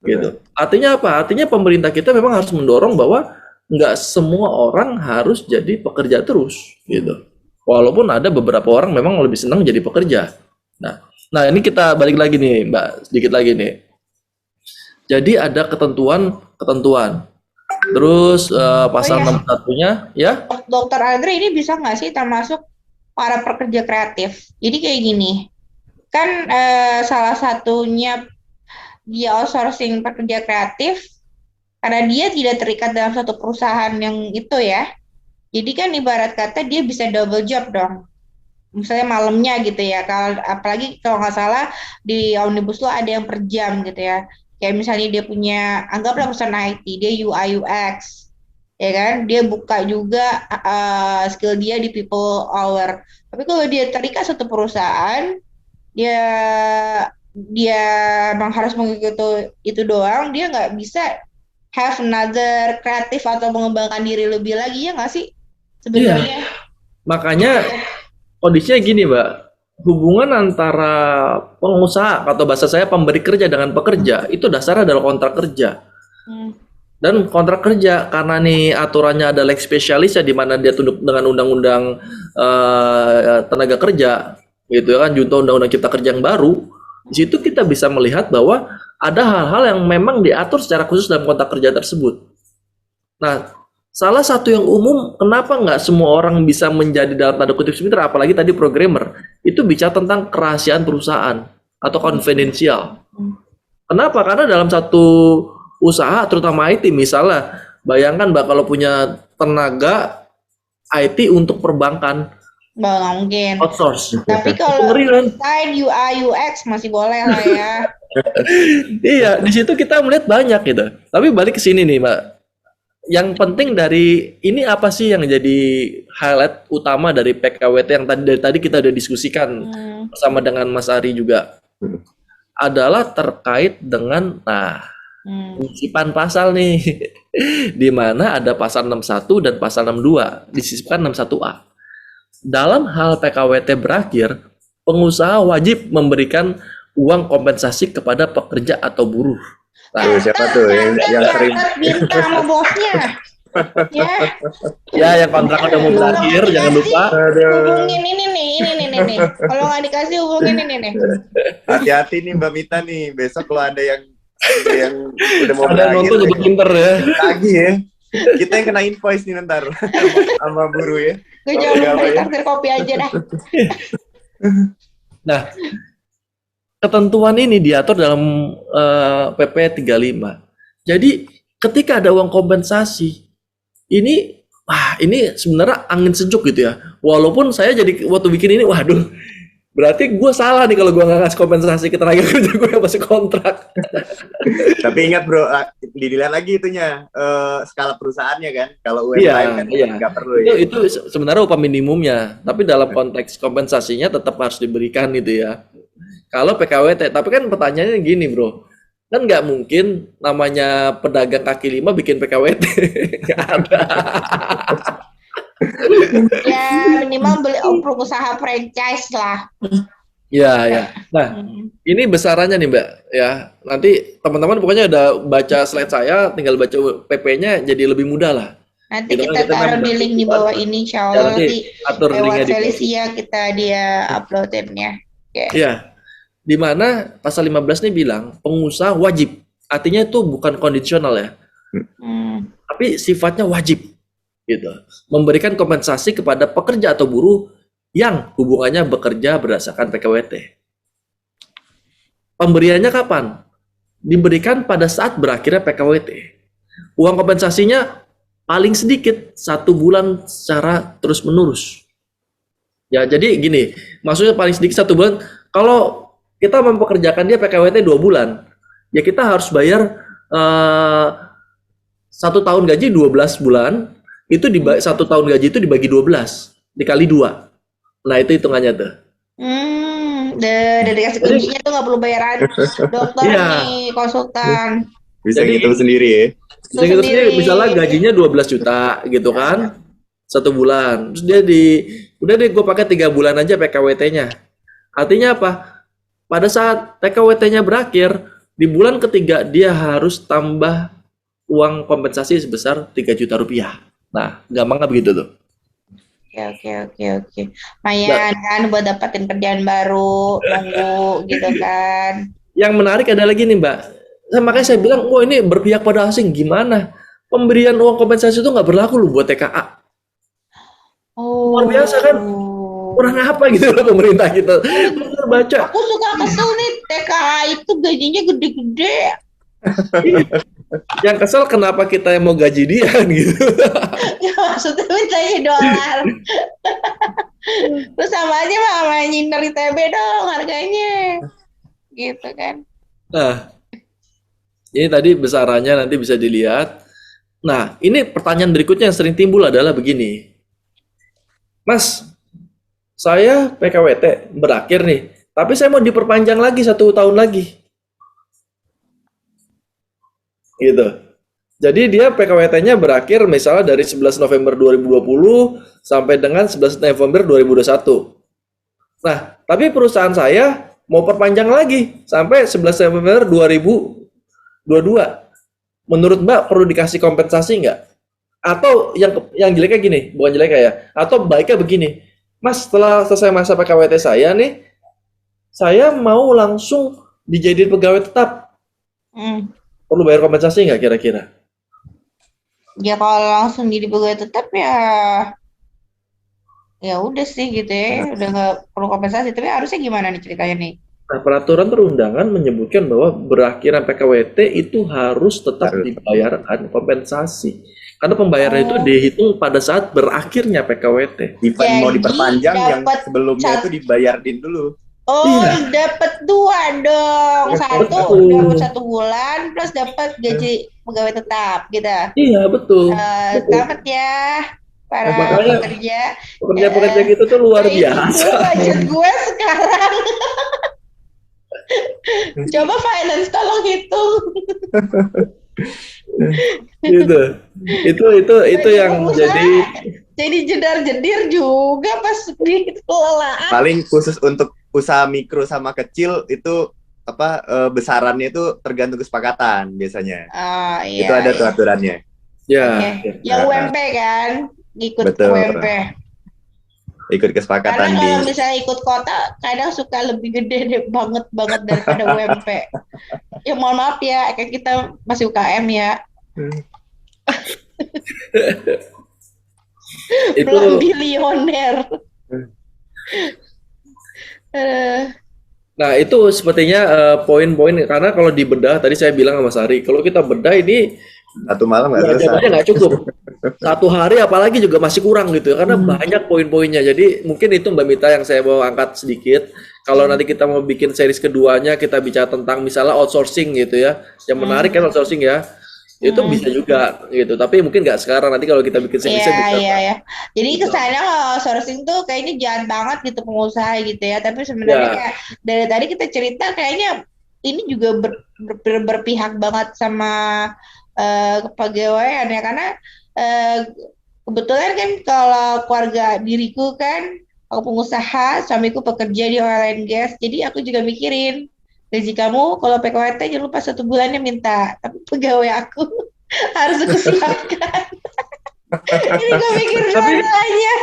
Gitu. Artinya apa? Artinya pemerintah kita memang harus mendorong bahwa nggak semua orang harus jadi pekerja terus, gitu. Walaupun ada beberapa orang memang lebih senang jadi pekerja. Nah ini kita balik lagi nih, Mbak, sedikit lagi nih. Jadi ada ketentuan. Terus pasal 61-nya, ya? Dokter Andre, ini bisa nggak sih termasuk para pekerja kreatif? Jadi kayak gini, kan salah satunya dia outsourcing pekerja kreatif karena dia tidak terikat dalam satu perusahaan yang itu ya. Jadi kan ibarat kata dia bisa double job dong. Misalnya malamnya gitu ya. Apalagi kalau nggak salah di Omnibus Law ada yang per jam gitu ya. Kayak misalnya dia punya, anggaplah perusahaan IT, dia UI UX, ya kan? Dia buka juga skill dia di people hour. Tapi kalau dia terikat satu perusahaan, dia memang harus mengikuti itu doang, dia nggak bisa have another kreatif atau mengembangkan diri lebih lagi, ya nggak sih sebenarnya? Iya. Makanya kondisinya gini, Mbak. Hubungan antara pengusaha atau bahasa saya pemberi kerja dengan pekerja itu dasarnya adalah kontrak kerja. Dan kontrak kerja karena nih aturannya ada lex spesialis ya, di mana dia tunduk dengan undang-undang tenaga kerja gitu kan, junto undang-undang cipta kerja yang baru. Di situ kita bisa melihat bahwa ada hal-hal yang memang diatur secara khusus dalam kontrak kerja tersebut. Nah, salah satu yang umum, kenapa nggak semua orang bisa menjadi dalam tanda kutip mitra, apalagi tadi programmer, itu bicara tentang kerahasiaan perusahaan atau konfidensial. Kenapa? Karena dalam satu usaha, terutama IT, misalnya, bayangkan Mbak kalau punya tenaga IT untuk perbankan, nggak mungkin. outsource. Tapi kalau side UI UX masih boleh lah ya. Iya, di situ kita melihat banyak gitu. Tapi balik ke sini nih, Mbak. Yang penting dari ini apa sih yang jadi highlight utama dari PKWT yang dari tadi kita udah diskusikan bersama dengan Mas Ari juga, adalah terkait dengan sisipan pasal nih, di mana ada pasal 61 dan pasal 62 disisipkan 61A. Dalam hal PKWT berakhir, pengusaha wajib memberikan uang kompensasi kepada pekerja atau buruh. Tuh, siapa tuh yang sering minta sama bosnya? Ya, yang kontrak udah mau berakhir, jangan lupa. Hubungin ini nih. Kalau nggak dikasih hubungin ini nih. Hati-hati nih Mbak Mita nih, besok kalau ada yang udah mau ada berakhir, nonton lebih pinter ya. lagi ya. Kita yang kena invoice nih ntar sama buruh ya. Gue jangan lupa traktir kopi aja dah. Nah, ketentuan ini diatur dalam PP 35. Jadi ketika ada uang kompensasi, ini sebenarnya angin sejuk gitu ya. Walaupun saya jadi waktu bikin ini, waduh, berarti gue salah nih kalau gue nggak ngasih kompensasi ke tenaga kerja gue yang masih kontrak. Tapi ingat bro, dilihat lagi itunya skala perusahaannya kan. Kalau UMKM kan nggak perlu ya. Itu sebenarnya upah minimumnya, tapi dalam konteks kompensasinya tetap harus diberikan gitu ya. Kalau PKWT, tapi kan pertanyaannya gini bro, kan nggak mungkin namanya pedagang kaki lima bikin PKWT, nggak ada. Ya minimal beli usaha franchise lah. Ya. Nah, ini besarannya nih Mbak ya. Nanti teman-teman pokoknya udah baca slide saya, tinggal baca PP-nya jadi lebih mudah lah. Nanti kita taruh di link di bawah ini, insya Allah nanti lewat Felicia kita dia uploadinnya. Iya. Di mana pasal 15 ini bilang pengusaha wajib, artinya itu bukan kondisional ya, tapi sifatnya wajib gitu, memberikan kompensasi kepada pekerja atau buruh yang hubungannya bekerja berdasarkan PKWT. Pemberiannya kapan? Diberikan pada saat berakhirnya PKWT. Uang kompensasinya paling sedikit 1 bulan secara terus menerus. Ya jadi gini, maksudnya paling sedikit 1 bulan. Kalau kita mempekerjakan dia PKWT 2 bulan, ya kita harus bayar 1 tahun gaji 12 bulan, itu 1 tahun gaji itu dibagi 12, dikali 2. Nah, itu hitungannya tuh. Udah dikasih kuncinya tuh nggak perlu bayaran dokter Iya. nih, konsultan. Bisa Jadi- gitu sendiri ya. Jadi gitu sendiri, misalnya gajinya 12 juta gitu kan, 1 bulan. Terus dia udah deh gue pakai 3 bulan aja PKWT-nya. Artinya apa? Pada saat PKWT-nya berakhir, di bulan ketiga dia harus tambah uang kompensasi sebesar 3 juta rupiah. Nah, gampangnya begitu tuh. Oke. Lumayan kan buat dapetin kerjaan baru, nunggu gitu kan. Yang menarik ada lagi nih Mbak, makanya saya bilang, wah ini berpihak pada asing, gimana? Pemberian uang kompensasi itu nggak berlaku loh buat TKA. Oh. Luar biasa kan? Kurang apa gitu loh pemerintah kita. Bener baca. Aku suka kesel nih, TKA itu gajinya gede-gede. Yang kesel kenapa kita yang mau gaji dia gitu. Ya maksudnya mintanya dolar. Terus sama aja sama nyindir ITB dong harganya. Gitu kan. Nah, ini tadi besarannya nanti bisa dilihat. Nah, ini pertanyaan berikutnya yang sering timbul adalah begini. Mas, saya PKWT berakhir nih, tapi saya mau diperpanjang lagi 1 tahun lagi. Gitu. Jadi dia PKWT-nya berakhir misalnya dari 11 November 2020 sampai dengan 11 November 2021. Nah, tapi perusahaan saya mau perpanjang lagi sampai 11 November 2022. Menurut Mbak perlu dikasih kompensasi nggak? Atau yang jeleknya gini, bukan jeleknya ya, atau baiknya begini, Mas, setelah selesai masa PKWT saya nih, saya mau langsung dijadiin pegawai tetap. Perlu bayar kompensasi nggak kira-kira? Ya kalau langsung jadi pegawai tetap ya udah sih gitu ya, udah nggak perlu kompensasi. Tapi harusnya gimana nih ceritanya nih? Nah, peraturan perundangan menyebutkan bahwa berakhiran PKWT itu harus tetap dibayarkan kompensasi. Karena pembayaran itu dihitung pada saat berakhirnya PKWT. Event mau Jadi, diperpanjang yang dapat sebelumnya itu dibayarin dulu. Oh, Iya. dapat 2 dong. Satu Betul. dapat 1 bulan plus dapat gaji pegawai tetap gitu. Iya, betul. Selamat ya para Makanya- pekerja. Pekerja-pekerja gitu tuh luar Itu biasa. budget gue sekarang. Coba finance tolong hitung. Gitu. Itu yang Jadi jedar-jedir juga pas dikelolaan. Paling khusus untuk usaha mikro sama kecil itu besarannya itu tergantung kesepakatan biasanya. Iya. Itu ada tuh aturannya. ya. Yang UMP kan, ikut Betul. UMP. Ikut kesepakatan Karena di kalau misalnya ikut kota, kadang suka lebih gede banget daripada UMP. Ya mohon maaf ya, kayak kita masih UKM ya. Itu Belum bilioner. Nah, itu sepertinya poin-poin, karena kalau dibedah tadi saya bilang sama Sari, kalau kita bedah ini satu malam nggak selesai. jawabannya nggak cukup. 1 hari apalagi juga masih kurang gitu ya, karena banyak poin-poinnya. Jadi mungkin itu Mbak Mita yang saya mau angkat sedikit. Kalau nanti kita mau bikin series keduanya, kita bicara tentang misalnya outsourcing gitu ya. Yang menarik kan outsourcing ya. Itu bisa juga gitu, tapi mungkin nggak sekarang. Nanti kalau kita bikin series Iya. Jadi kesannya kalau outsourcing tuh kayaknya jahat banget gitu pengusaha gitu ya. Tapi sebenarnya kayak dari tadi kita cerita kayaknya ini juga berpihak banget sama kepegawaian ya, karena kebetulan kan kalau keluarga diriku kan aku pengusaha, suamiku pekerja di oil and gas, jadi aku juga mikirin gaji kamu kalau PKWT jangan lupa 1 bulannya minta, tapi pegawai aku harus aku siapkan. Ini gue mikir semuanya.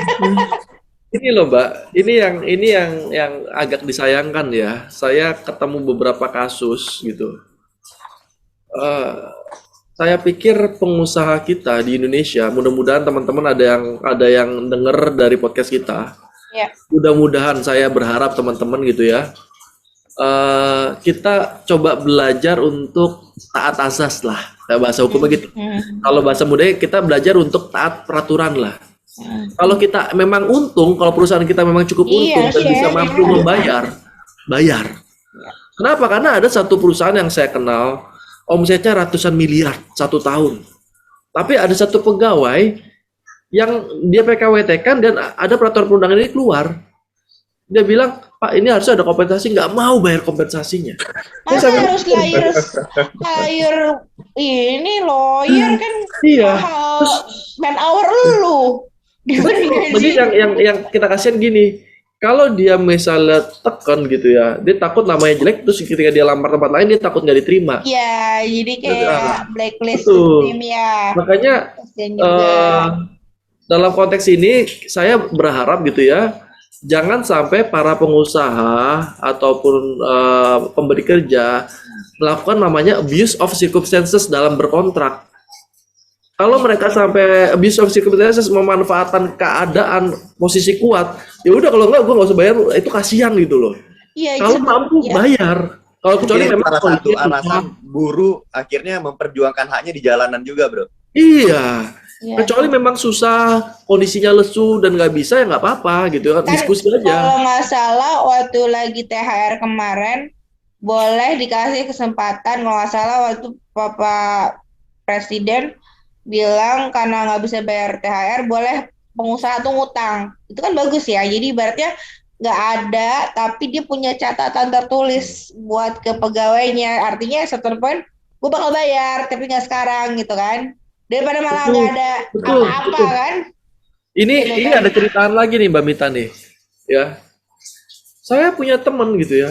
Ini loh Mbak, ini yang agak disayangkan ya. Saya ketemu beberapa kasus gitu. Saya pikir pengusaha kita di Indonesia, mudah-mudahan teman-teman ada yang dengar dari podcast kita. Ya. Mudah-mudahan saya berharap teman-teman gitu ya. Kita coba belajar untuk taat azas lah, bahasa hukumnya gitu. Kalau bahasa mudanya kita belajar untuk taat peraturan lah. Kalau kita memang untung, kalau perusahaan kita memang cukup untung dan bisa mampu membayar, bayar. Kenapa? Karena ada satu perusahaan yang saya kenal, omsetnya ratusan miliar satu tahun. Tapi ada satu pegawai yang dia PKWT kan dan ada peraturan perundangan ini keluar. Dia bilang, Pak, ini harus ada kompensasi, nggak mau bayar kompensasinya. Masa harus hire ini lawyer kan Iya. mahal man hour lu. Jadi yang kita kasihan gini, kalau dia misalnya tekan gitu ya, dia takut namanya jelek, terus ketika dia lamar tempat lain dia takut nggak diterima. Iya, jadi kayak blacklist Betul. tim ya. Makanya dalam konteks ini saya berharap gitu ya, jangan sampai para pengusaha ataupun pemberi kerja melakukan namanya abuse of circumstances dalam berkontrak. Kalau mereka sampai abuse of circumstances, memanfaatkan keadaan posisi kuat, ya udah kalau enggak gue nggak usah bayar, itu kasihan gitu loh. Iya, Kalau mampu bayar. Kalau kecuali Ini memang salah satu kondisinya alasan buruh akhirnya memperjuangkan haknya di jalanan juga, bro. Iya. Iya. Kecuali memang susah, kondisinya lesu dan nggak bisa ya nggak apa-apa gitu kan, diskusi aja. Kalau nggak salah waktu lagi THR kemarin boleh dikasih kesempatan, kalau nggak salah waktu Bapak Presiden bilang karena nggak bisa bayar THR boleh pengusaha tuh ngutang. Itu kan bagus ya. Jadi ibaratnya nggak ada tapi dia punya catatan tertulis buat ke pegawainya. Artinya certain point gue bakal bayar tapi nggak sekarang gitu kan. Daripada malah nggak ada apa-apa kan. Ini ada ceritaan lagi nih Mbak Mita nih. Ya. Saya punya teman gitu ya.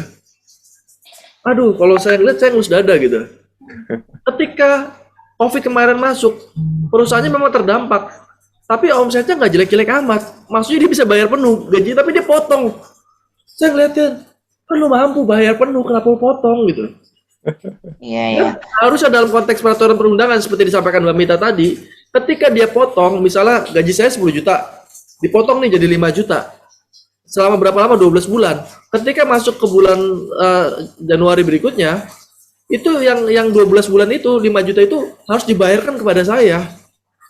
Aduh, kalau saya ngeliat saya ngus dada gitu. Ketika COVID kemarin masuk, perusahaannya memang terdampak. Tapi omsetnya nggak jelek-jelek amat. Maksudnya dia bisa bayar penuh gaji, tapi dia potong. Saya ngeliatin, kan lu mampu bayar penuh, kenapa lu potong gitu. Iya, ya. Harusnya dalam konteks peraturan perundangan seperti disampaikan Mbak Mita tadi, ketika dia potong, misalnya gaji saya 10 juta, dipotong nih jadi 5 juta. Selama berapa lama? 12 bulan. Ketika masuk ke bulan Januari berikutnya, itu yang 12 bulan itu 5 juta itu harus dibayarkan kepada saya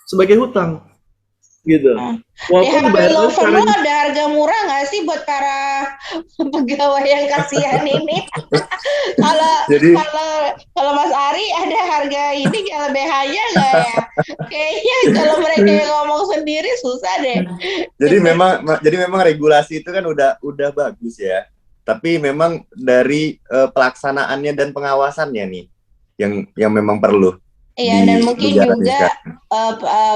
sebagai hutang gitu. Walaupun lo ada harga murah nggak sih buat para pegawai yang kasihan ini? Kalau Mas Ari ada harga ini LBH-nya nggak ya? Kayaknya kalau mereka yang ngomong sendiri susah deh. Jadi memang regulasi itu kan udah bagus ya. Tapi memang dari pelaksanaannya dan pengawasannya nih yang memang perlu. Iya, dan mungkin juga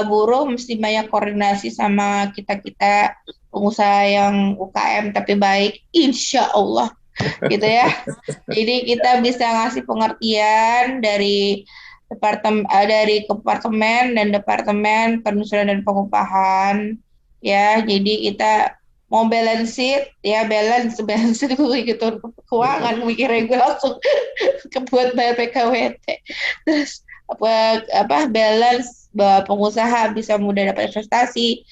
buruh mesti banyak koordinasi sama kita pengusaha yang UKM tapi baik, insya Allah gitu ya. Jadi kita bisa ngasih pengertian dari departemen dan departemen penelusuran dan pengupahan ya. Jadi kita mau balance gitu keuangan, mikirnya gue langsung kebuat bayar PKWT. Terus balance bahwa pengusaha bisa mudah dapat investasi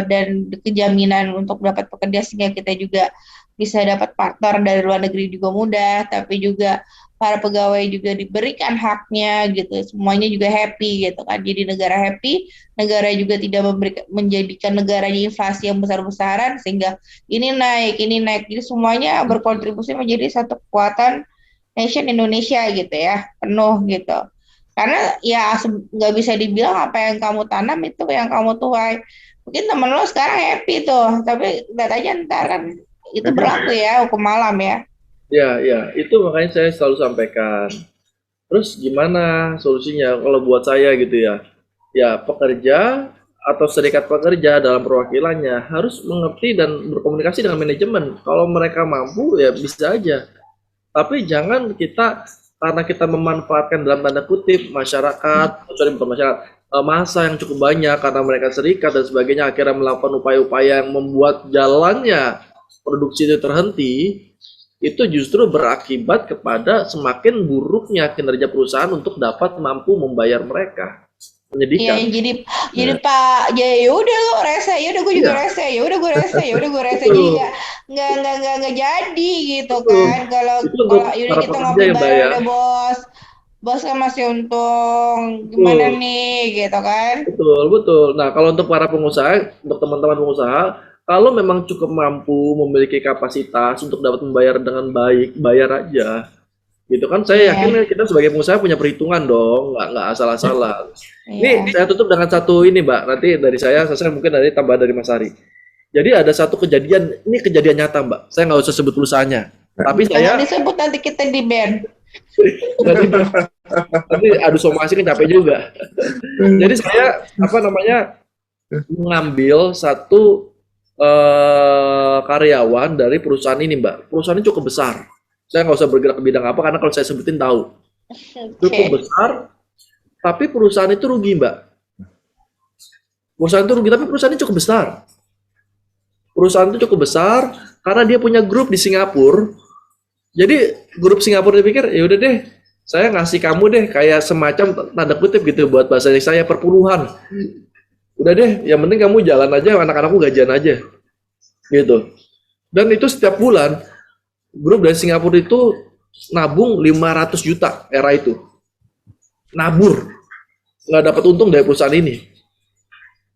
dan kejaminan untuk dapat pekerja sehingga kita juga bisa dapat partner dari luar negeri juga mudah, tapi juga para pegawai juga diberikan haknya gitu, semuanya juga happy gitu kan. Jadi negara happy, negara juga tidak menjadikan negaranya inflasi yang besar-besaran sehingga ini naik. Jadi semuanya berkontribusi menjadi satu kekuatan nation Indonesia gitu ya, penuh gitu. Karena ya nggak bisa dibilang apa yang kamu tanam itu yang kamu tuai. Mungkin temen lo sekarang happy tuh, tapi lihat aja ntar kan itu berlaku ya hukum malam ya. Ya, itu makanya saya selalu sampaikan. Terus gimana solusinya kalau buat saya gitu ya? Ya pekerja atau serikat pekerja dalam perwakilannya harus mengerti dan berkomunikasi dengan manajemen. Kalau mereka mampu ya bisa aja. Tapi jangan kita karena kita memanfaatkan dalam tanda kutip masyarakat, masa yang cukup banyak karena mereka serikat dan sebagainya akhirnya melakukan upaya-upaya yang membuat jalannya produksi itu terhenti, itu justru berakibat kepada semakin buruknya kinerja perusahaan untuk dapat mampu membayar mereka. Menyedihkan. Iya, jadi Pak, ya udah lo rese, ya udah gue juga rese, ya udah gue rese, jadi nggak jadi gitu kan. Kalau yaudah kita ngopi bareng udah bos kan masih untung, gimana nih gitu kan? Betul. Nah kalau untuk para pengusaha, untuk teman-teman pengusaha, Kalau memang cukup mampu memiliki kapasitas untuk dapat membayar dengan baik, bayar aja. Gitu kan, saya yakin kita sebagai pengusaha punya perhitungan dong, nggak asal-asalan. Ini saya tutup dengan satu ini, Mbak. Nanti dari saya mungkin nanti tambah dari Mas Ari. Jadi ada satu kejadian, ini kejadian nyata, Mbak. Saya nggak usah sebut perusahaannya. Tapi saya disebut nanti kita di band. Tapi adu somasi kan capek juga. Jadi saya mengambil satu karyawan dari perusahaan ini, Mbak. Perusahaan ini cukup besar. Saya nggak usah bergerak ke bidang apa karena kalau saya sebutin tahu. Cukup besar, tapi perusahaan itu rugi, Mbak. Perusahaan itu rugi, tapi perusahaan ini cukup besar. Perusahaan itu cukup besar karena dia punya grup di Singapura. Jadi grup Singapura dipikir, ya udah deh, saya ngasih kamu deh kayak semacam tanda kutip gitu buat bahasa saya perpuluhan. Udah deh, yang penting kamu jalan aja, anak-anakku gajian aja, gitu. Dan itu setiap bulan grup dari Singapura itu nabung 500 juta era itu, nabur, nggak dapat untung dari perusahaan ini.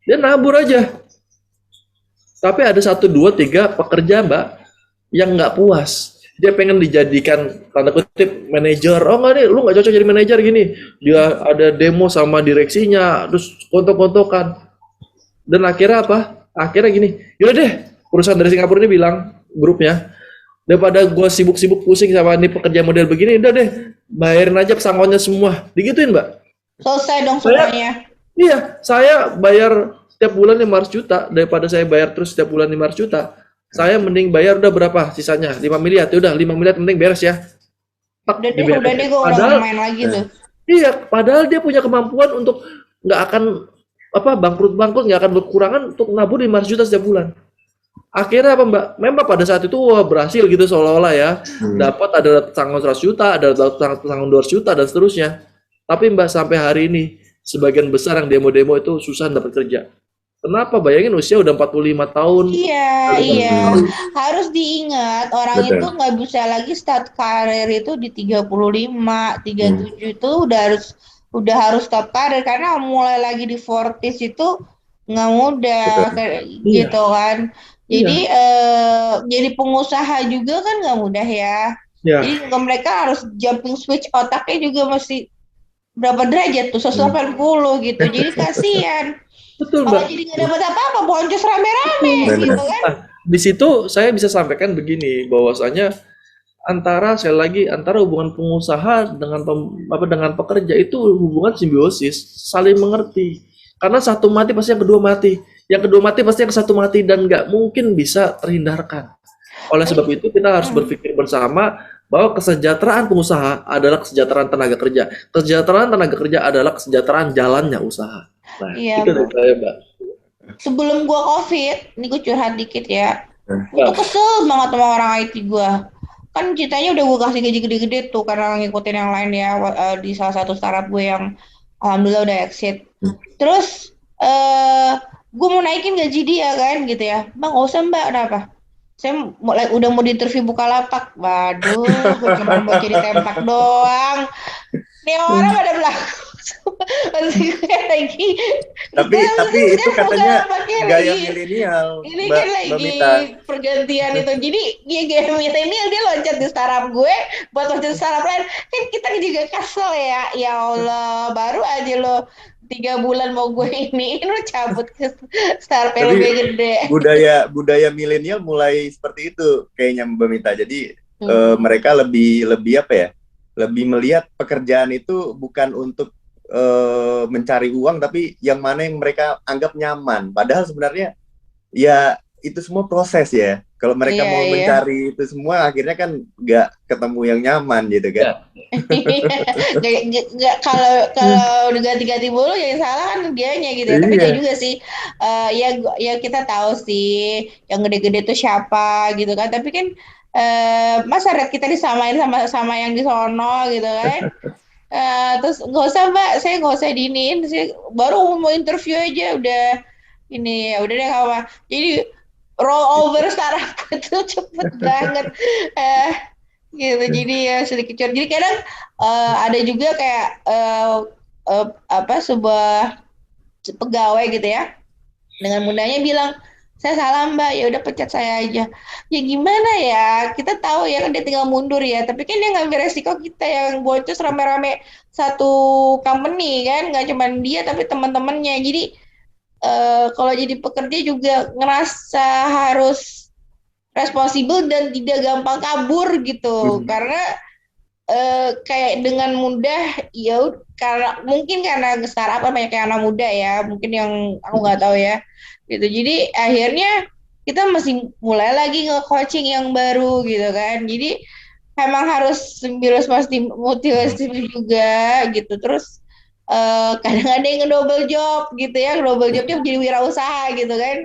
Dia nabur aja. Tapi ada 1, 2, 3 pekerja, Mbak, yang nggak puas. Dia pengen dijadikan tanda kutip manajer. Oh enggak nih, lu nggak cocok jadi manajer gini. Dia ada demo sama direksinya, terus kontok-kontokan. Dan akhirnya apa? Akhirnya gini, yaudah deh, perusahaan dari Singapura ini bilang, grupnya, daripada gue sibuk-sibuk pusing sama ini pekerja model begini, udah deh, bayarin aja pesangonnya semua. Digituin, Mbak. Selesai dong semuanya. Iya, saya bayar setiap bulan 500 juta, daripada saya bayar terus setiap bulan 500 juta. Saya mending bayar udah berapa sisanya? 5 miliar. Ya udah 5 miliar penting beres ya. Udah deh gue udah main lagi tuh. Iya, padahal dia punya kemampuan untuk nggak akan bangkrut, nggak akan berkurangan untuk nabung 500 juta setiap bulan. Akhirnya apa, Mbak? Memang pada saat itu berhasil gitu seolah-olah ya. Dapat ada tanggung 100 juta, ada tanggung 200 juta dan seterusnya. Tapi Mbak sampai hari ini sebagian besar yang demo-demo itu susah dapat kerja. Kenapa? Bayangin usia udah 45 tahun. Iya. Harus diingat orang itu nggak bisa lagi start karir itu di 35, 37 itu udah harus stop karir karena mulai lagi di 40s itu nggak mudah gitu kan. Jadi jadi pengusaha juga kan nggak mudah ya. Jadi mereka harus jumping switch otaknya juga masih berapa derajat tuh 180 gitu. Jadi kasihan. Betul, Mbak. Jadi nggak dapat apa-apa, boncos rame-rame gitu kan. Di situ saya bisa sampaikan begini, bahwasanya antara hubungan pengusaha dengan pekerja itu hubungan simbiosis, saling mengerti. Karena satu mati pasti yang kedua mati, yang kedua mati pasti yang satu mati dan nggak mungkin bisa terhindarkan. Oleh sebab itu kita harus berpikir bersama bahwa kesejahteraan pengusaha adalah kesejahteraan tenaga kerja. Kesejahteraan tenaga kerja adalah kesejahteraan jalannya usaha. Nah, itu dari saya, Mbak. Sebelum gua COVID, ini gua curhat dikit ya. Gua tuh kesel banget sama orang IT gua. Kan ceritanya udah gua kasih gaji gede-gede tuh karena ngikutin yang lain ya di salah satu startup gue yang alhamdulillah udah exit. Terus gua mau naikin gaji dia kan gitu ya. Bang, nggak usah Mbak, kenapa? Saya udah mau di interview Bukalapak. Waduh, gue cuma mau jadi tempak doang. Nih orang pada belakang. lagi. Tapi itu katanya gaya milenial. Ini kan lagi pergantian itu. Jadi gaya milenial dia loncat di startup gue buat loncat di startup lain. Kan kita juga kesel ya. Ya Allah, baru aja lo 3 bulan mau gue ini lo cabut ke startup yang lebih gede. Budaya milenial mulai seperti itu kayaknya Mbak Mita. Jadi mereka lebih apa ya? Lebih melihat pekerjaan itu bukan untuk mencari uang, tapi yang mana yang mereka anggap nyaman. Padahal sebenarnya ya itu semua proses ya. Kalau mereka mau mencari itu semua, akhirnya kan nggak ketemu yang nyaman gitu kan. Kalau diganti-ganti mulu yang salah kan dianya gitu ya. Tapi juga sih ya kita tahu sih yang gede-gede tuh siapa gitu kan. Tapi kan masa kita disamain sama yang di sono gitu kan. Terus nggak usah Mbak, saya nggak usah diinin, saya baru mau interview aja udah ini ya udah deh apa. Jadi roll over startup itu cepet banget gitu. Jadi ya sedikit curhat. Jadi kadang ada juga kayak sebuah pegawai gitu ya dengan mudahnya bilang saya salah Mbak, ya udah pecat saya aja. Ya gimana ya, kita tahu ya kan dia tinggal mundur ya, tapi kan dia ngambil resiko kita yang boncos rame-rame satu company kan, nggak cuma dia tapi teman-temannya. Jadi kalau jadi pekerja juga ngerasa harus responsibel dan tidak gampang kabur gitu, karena kayak dengan mudah ya karena mungkin karena startup kan banyak yang anak muda ya, mungkin yang aku nggak tahu ya gitu. Jadi akhirnya kita mesti mulai lagi nge-coaching yang baru gitu kan. Jadi emang harus virus pasti motivasi juga gitu. Terus kadang ada yang double job gitu ya, double jobnya jadi wirausaha gitu kan.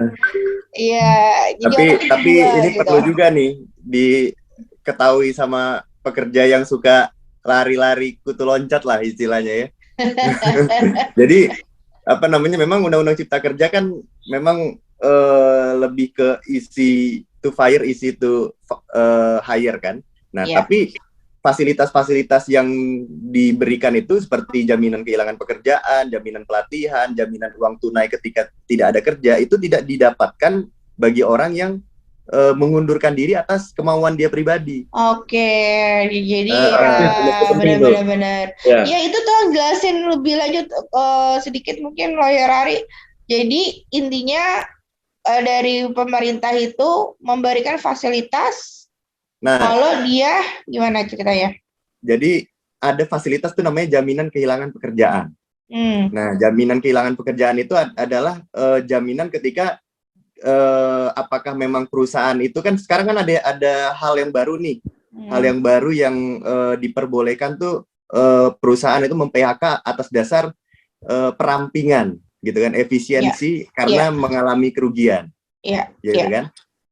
Iya, jadi Tapi orang jadi tapi dua ini gitu. perlu juga nih diketahui sama pekerja yang suka lari-lari kutu loncat lah istilahnya ya. Jadi apa namanya, memang Undang-Undang Cipta Kerja kan memang lebih ke easy to fire, easy to hire kan. Nah, Iya, tapi fasilitas-fasilitas yang diberikan itu seperti jaminan kehilangan pekerjaan, jaminan pelatihan, jaminan uang tunai ketika tidak ada kerja itu tidak didapatkan bagi orang yang mengundurkan diri atas kemauan dia pribadi. oke. Jadi ya Itu itu penting tuh. benar-benar. Ya. Ya itu tuh jelasin lebih lanjut sedikit mungkin lawyer Ari. Jadi intinya dari pemerintah itu memberikan fasilitas Nah, kalau dia gimana ceritanya? jadi ada fasilitas tuh namanya jaminan kehilangan pekerjaan. Hmm, Nah, jaminan kehilangan pekerjaan itu adalah jaminan ketika apakah memang perusahaan itu kan sekarang kan ada hal yang baru nih. Hal yang baru yang diperbolehkan tuh perusahaan itu mem-PHK atas dasar perampingan gitu kan, ya, efisiensi ya, karena mengalami kerugian ya, gitu ya, kan.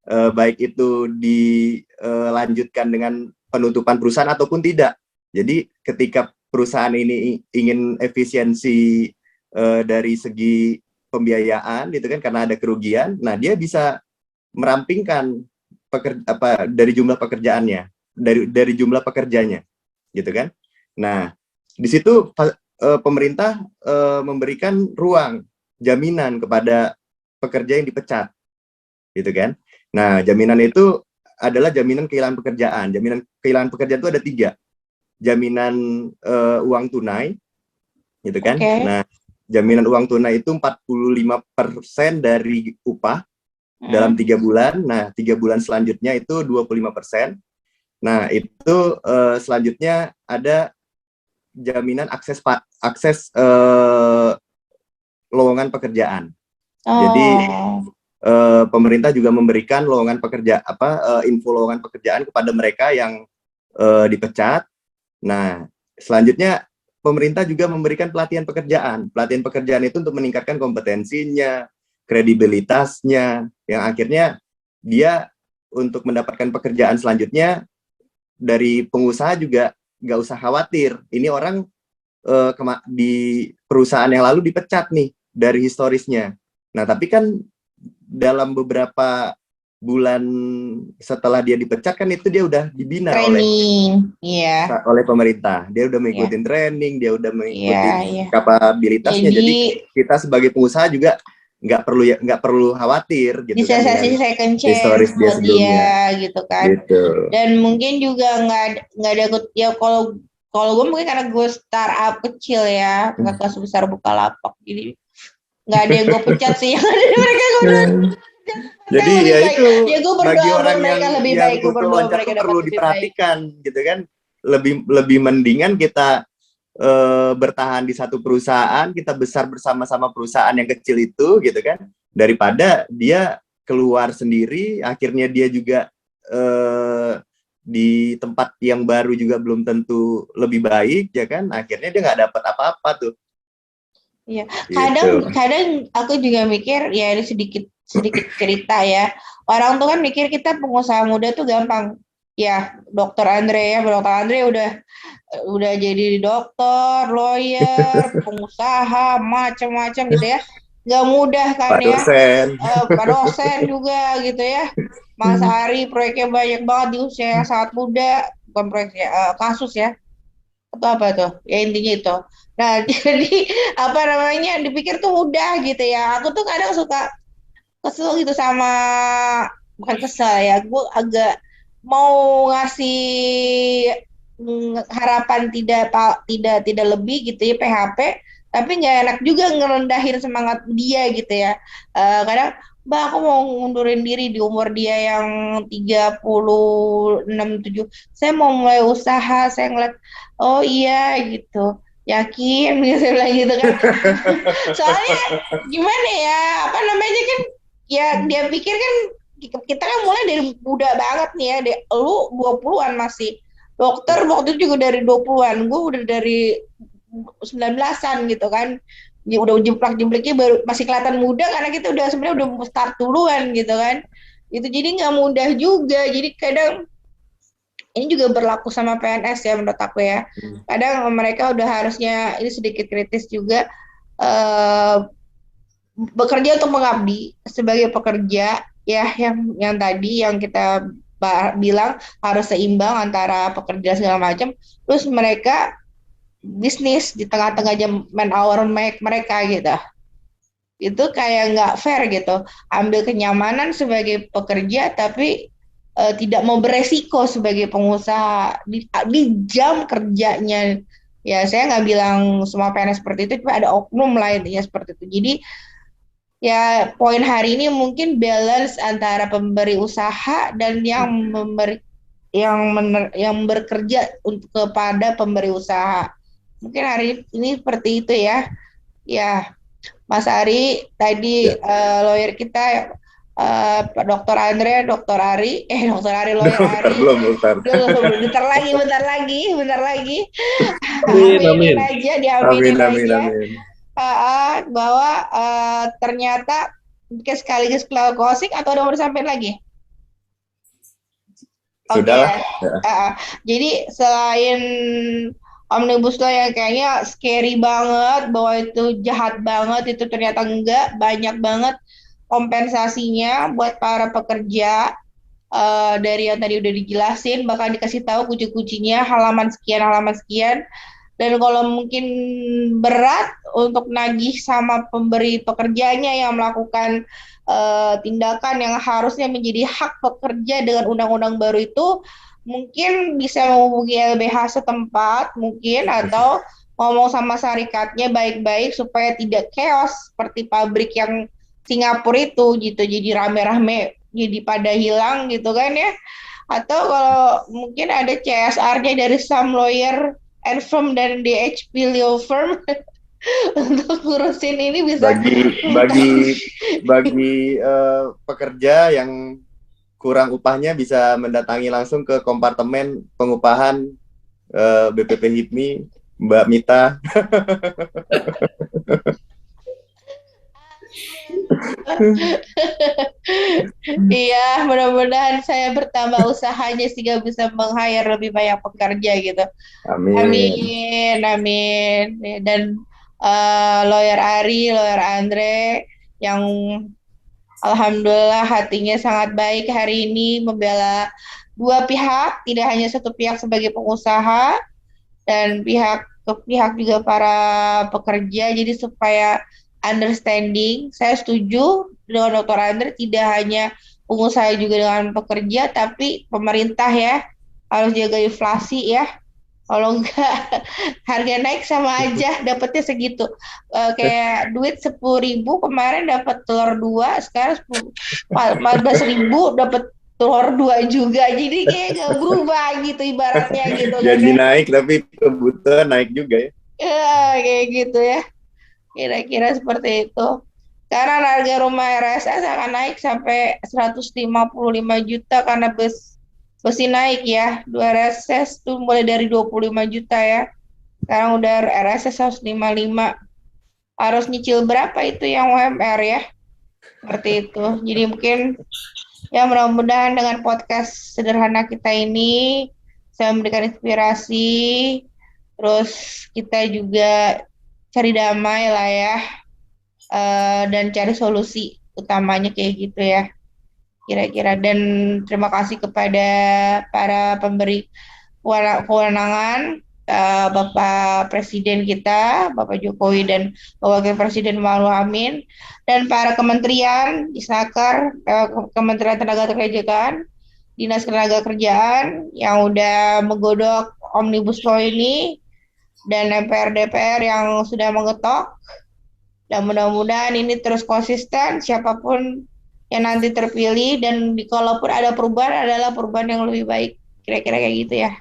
Baik itu dilanjutkan dengan penutupan perusahaan ataupun tidak. Jadi ketika perusahaan ini ingin efisiensi dari segi pembiayaan gitu kan karena ada kerugian, nah dia bisa merampingkan dari jumlah pekerjaannya, dari jumlah pekerjanya, gitu kan. Nah, di situ pemerintah memberikan ruang jaminan kepada pekerja yang dipecat, gitu kan. Nah, jaminan itu adalah jaminan kehilangan pekerjaan. Jaminan kehilangan pekerjaan itu ada 3. Jaminan uang tunai, gitu kan. oke. Nah, jaminan uang tunai itu 45% dari upah dalam 3 bulan. Nah, 3 bulan selanjutnya itu 25%. Nah, itu selanjutnya ada jaminan akses lowongan pekerjaan. Jadi Oh, pemerintah juga memberikan info lowongan pekerjaan kepada mereka yang dipecat. Nah, selanjutnya pemerintah juga memberikan pelatihan pekerjaan. Pelatihan pekerjaan itu untuk meningkatkan kompetensinya, kredibilitasnya, yang akhirnya dia untuk mendapatkan pekerjaan selanjutnya dari pengusaha juga nggak usah khawatir. Ini orang di perusahaan yang lalu dipecat nih dari historisnya. Nah, tapi kan dalam beberapa bulan setelah dia dipecat kan itu dia udah dibina training, iya, oleh pemerintah. Dia udah iya, mengikuti training, dia udah iya, mengikuti iya. kapabilitasnya. Jadi Jadi kita sebagai pengusaha juga nggak perlu khawatir gitu kan dengan dispensasi second chance historis dia buat sebelumnya. dia gitu kan. Gitu. Dan mungkin juga nggak ada ya kalau kalau gue mungkin karena gue startup kecil ya nggak sebesar Bukalapak, jadi nggak ada yang gue pecat sih. Yang ada mereka gue bilang Jadi lebih ya baik. itu Ya gue bagi berdoa buat orang mereka lebih yang baik, gue kutu berdoa loncat mereka tuh dapat perlu lebih baik. diperhatikan gitu kan. Lebih mendingan kita bertahan di satu perusahaan, kita besar bersama-sama perusahaan yang kecil itu gitu kan, daripada dia keluar sendiri, akhirnya dia juga di tempat yang baru juga belum tentu lebih baik ya kan, akhirnya dia nggak dapat apa-apa tuh. Iya, Gitu. kadang aku juga mikir ya ini sedikit sedikit cerita ya. Orang tuh kan mikir kita pengusaha muda tuh gampang. Ya, dokter Andre ya, dokter Andre udah jadi dokter, lawyer, pengusaha, macam-macam gitu ya. Nggak mudah kan Pak ya. dosen. Pak dosen juga gitu ya. Mas Ari proyeknya banyak banget di usia yang sangat muda, bukan proyeknya kasus ya atau apa tuh ya intinya itu. Nah jadi apa namanya dipikir tuh mudah gitu ya, aku tuh kadang suka kesel gitu sama, bukan kesel ya, gue agak mau ngasih harapan tidak lebih gitu ya PHP, tapi nggak enak juga ngerendahin semangat dia gitu ya. Kadang Mbak, aku mau ngundurin diri di umur dia yang 36 7. Saya mau mulai usaha, saya ngeliat, oh iya gitu. Yakin gitu, saya bilang gitu kan. Soalnya gimana ya, apa namanya kan, ya dia pikir kan kita kan mulai dari muda banget nih ya. Lu 20-an masih dokter, waktu itu juga dari 20-an, gue udah dari 19-an gitu kan. Ya udah jemplak-jempliknya baru masih kelihatan muda karena kita udah sebenarnya udah start duluan gitu kan. Itu jadi nggak mudah juga. Jadi kadang ini juga berlaku sama PNS ya menurut aku ya. Kadang mereka udah harusnya ini sedikit kritis juga, eh, bekerja untuk mengabdi sebagai pekerja ya, yang tadi yang kita bilang harus seimbang antara pekerja segala macam, terus mereka bisnis di tengah-tengah jam man hour mereka gitu. Itu kayak nggak fair gitu, ambil kenyamanan sebagai pekerja tapi tidak mau beresiko sebagai pengusaha di jam kerjanya. Ya saya nggak bilang semua PNS seperti itu, tapi ada oknum lainnya seperti itu. Jadi ya poin hari ini mungkin balance antara pemberi usaha dan yang memberi, yang bekerja untuk kepada pemberi usaha. Mungkin hari ini seperti itu ya. Ya, Mas Ari tadi, Ya. lawyer kita, Pak Dokter Andre, Dokter Ari, lawyer Ari. Belum, bentar. Bentar lagi. Amin, Aminin amin. aja, diaminin Amin. aja. Bahwa ternyata sekaligus closing, atau ada mau disampaikan lagi? Sudah lah. Jadi selain Omnibus Law yang kayaknya scary banget, bahwa itu jahat banget, itu ternyata enggak, banyak banget kompensasinya buat para pekerja, dari yang tadi udah dijelasin, bakal dikasih tahu kuci-kucinya, halaman sekian. Dan kalau mungkin berat untuk nagih sama pemberi pekerjanya yang melakukan tindakan yang harusnya menjadi hak pekerja dengan undang-undang baru itu, mungkin bisa menghubungi LBH setempat mungkin, atau ngomong sama syarikatnya baik-baik supaya tidak chaos seperti pabrik yang Singapura itu gitu, jadi rame-rame jadi pada hilang gitu kan ya. Atau kalau mungkin ada CSR-nya dari some lawyer and firm dan DHP Law Firm untuk ngurusin ini bisa bagi pekerja yang kurang upahnya bisa mendatangi langsung ke kompartemen pengupahan BPP HIPMI, Mbak Mita. Iya, mudah-mudahan saya bertambah usahanya sehingga bisa meng-hire lebih banyak pekerja gitu. Amin. Amin. Dan lawyer Ari, lawyer Andre yang alhamdulillah hatinya sangat baik hari ini membela dua pihak, tidak hanya satu pihak sebagai pengusaha dan pihak juga para pekerja. Jadi supaya understanding, saya setuju dengan Dr. Andre, tidak hanya pengusaha juga dengan pekerja, tapi pemerintah ya harus jaga inflasi ya. Kalau enggak harga naik sama aja dapatnya segitu. Kayak duit 10.000 kemarin dapat telur 2, sekarang 14.000 dapat telur 2 juga. Jadi kayak gak berubah gitu ibaratnya gitu kan. Gaji naik tapi kebutuhan naik juga ya. Ya kayak gitu ya. Kira-kira seperti itu. Sekarang harga rumah RSS akan naik sampai 155 juta karena besi naik ya. 2 RSS tuh mulai dari 25 juta ya. Sekarang udah RSS 155. Harus nyicil berapa itu yang UMR ya. Seperti itu. Jadi mungkin ya mudah-mudahan dengan podcast sederhana kita ini saya memberikan inspirasi. Terus kita juga cari damai lah ya. Dan cari solusi utamanya kayak gitu ya. Kira-kira. Dan terima kasih kepada para pemberi kewenangan Bapak Presiden kita, Bapak Jokowi dan Wakil Presiden Ma'ruf Amin, dan para kementerian, Disnaker, Kementerian Tenaga Kerjaan, Dinas Tenaga Kerjaan yang udah menggodok Omnibus Law ini, dan MPR DPR yang sudah mengetok. Dan mudah-mudahan ini terus konsisten, siapapun yang nanti terpilih, dan kalaupun ada perubahan adalah perubahan yang lebih baik. Kira-kira kayak gitu ya.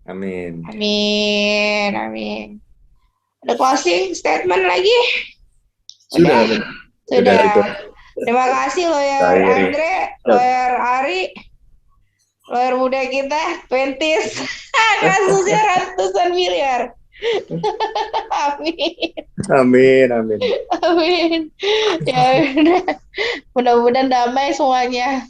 Amin. Amin, amin. Ada closing statement lagi? Sudah. Sudah. Terima kasih lawyer Andre, lawyer Ari, lawyer muda kita, 20s, kasusnya ratusan miliar. Amin. Amin, amin. Amin. Ya udah. Mudah-mudahan damai semuanya.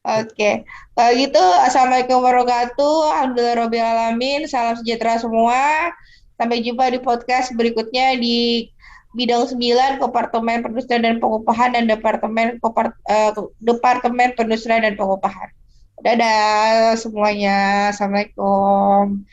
Oke. Kalau gitu, assalamualaikum warahmatullahi wabarakatuh. Alhamdulillah alamin. Salam sejahtera semua. Sampai jumpa di podcast berikutnya di bidang 9 Departemen Perindustrian dan Pengupahan dan Departemen Perindustrian dan Pengupahan. Dadah semuanya. Assalamualaikum.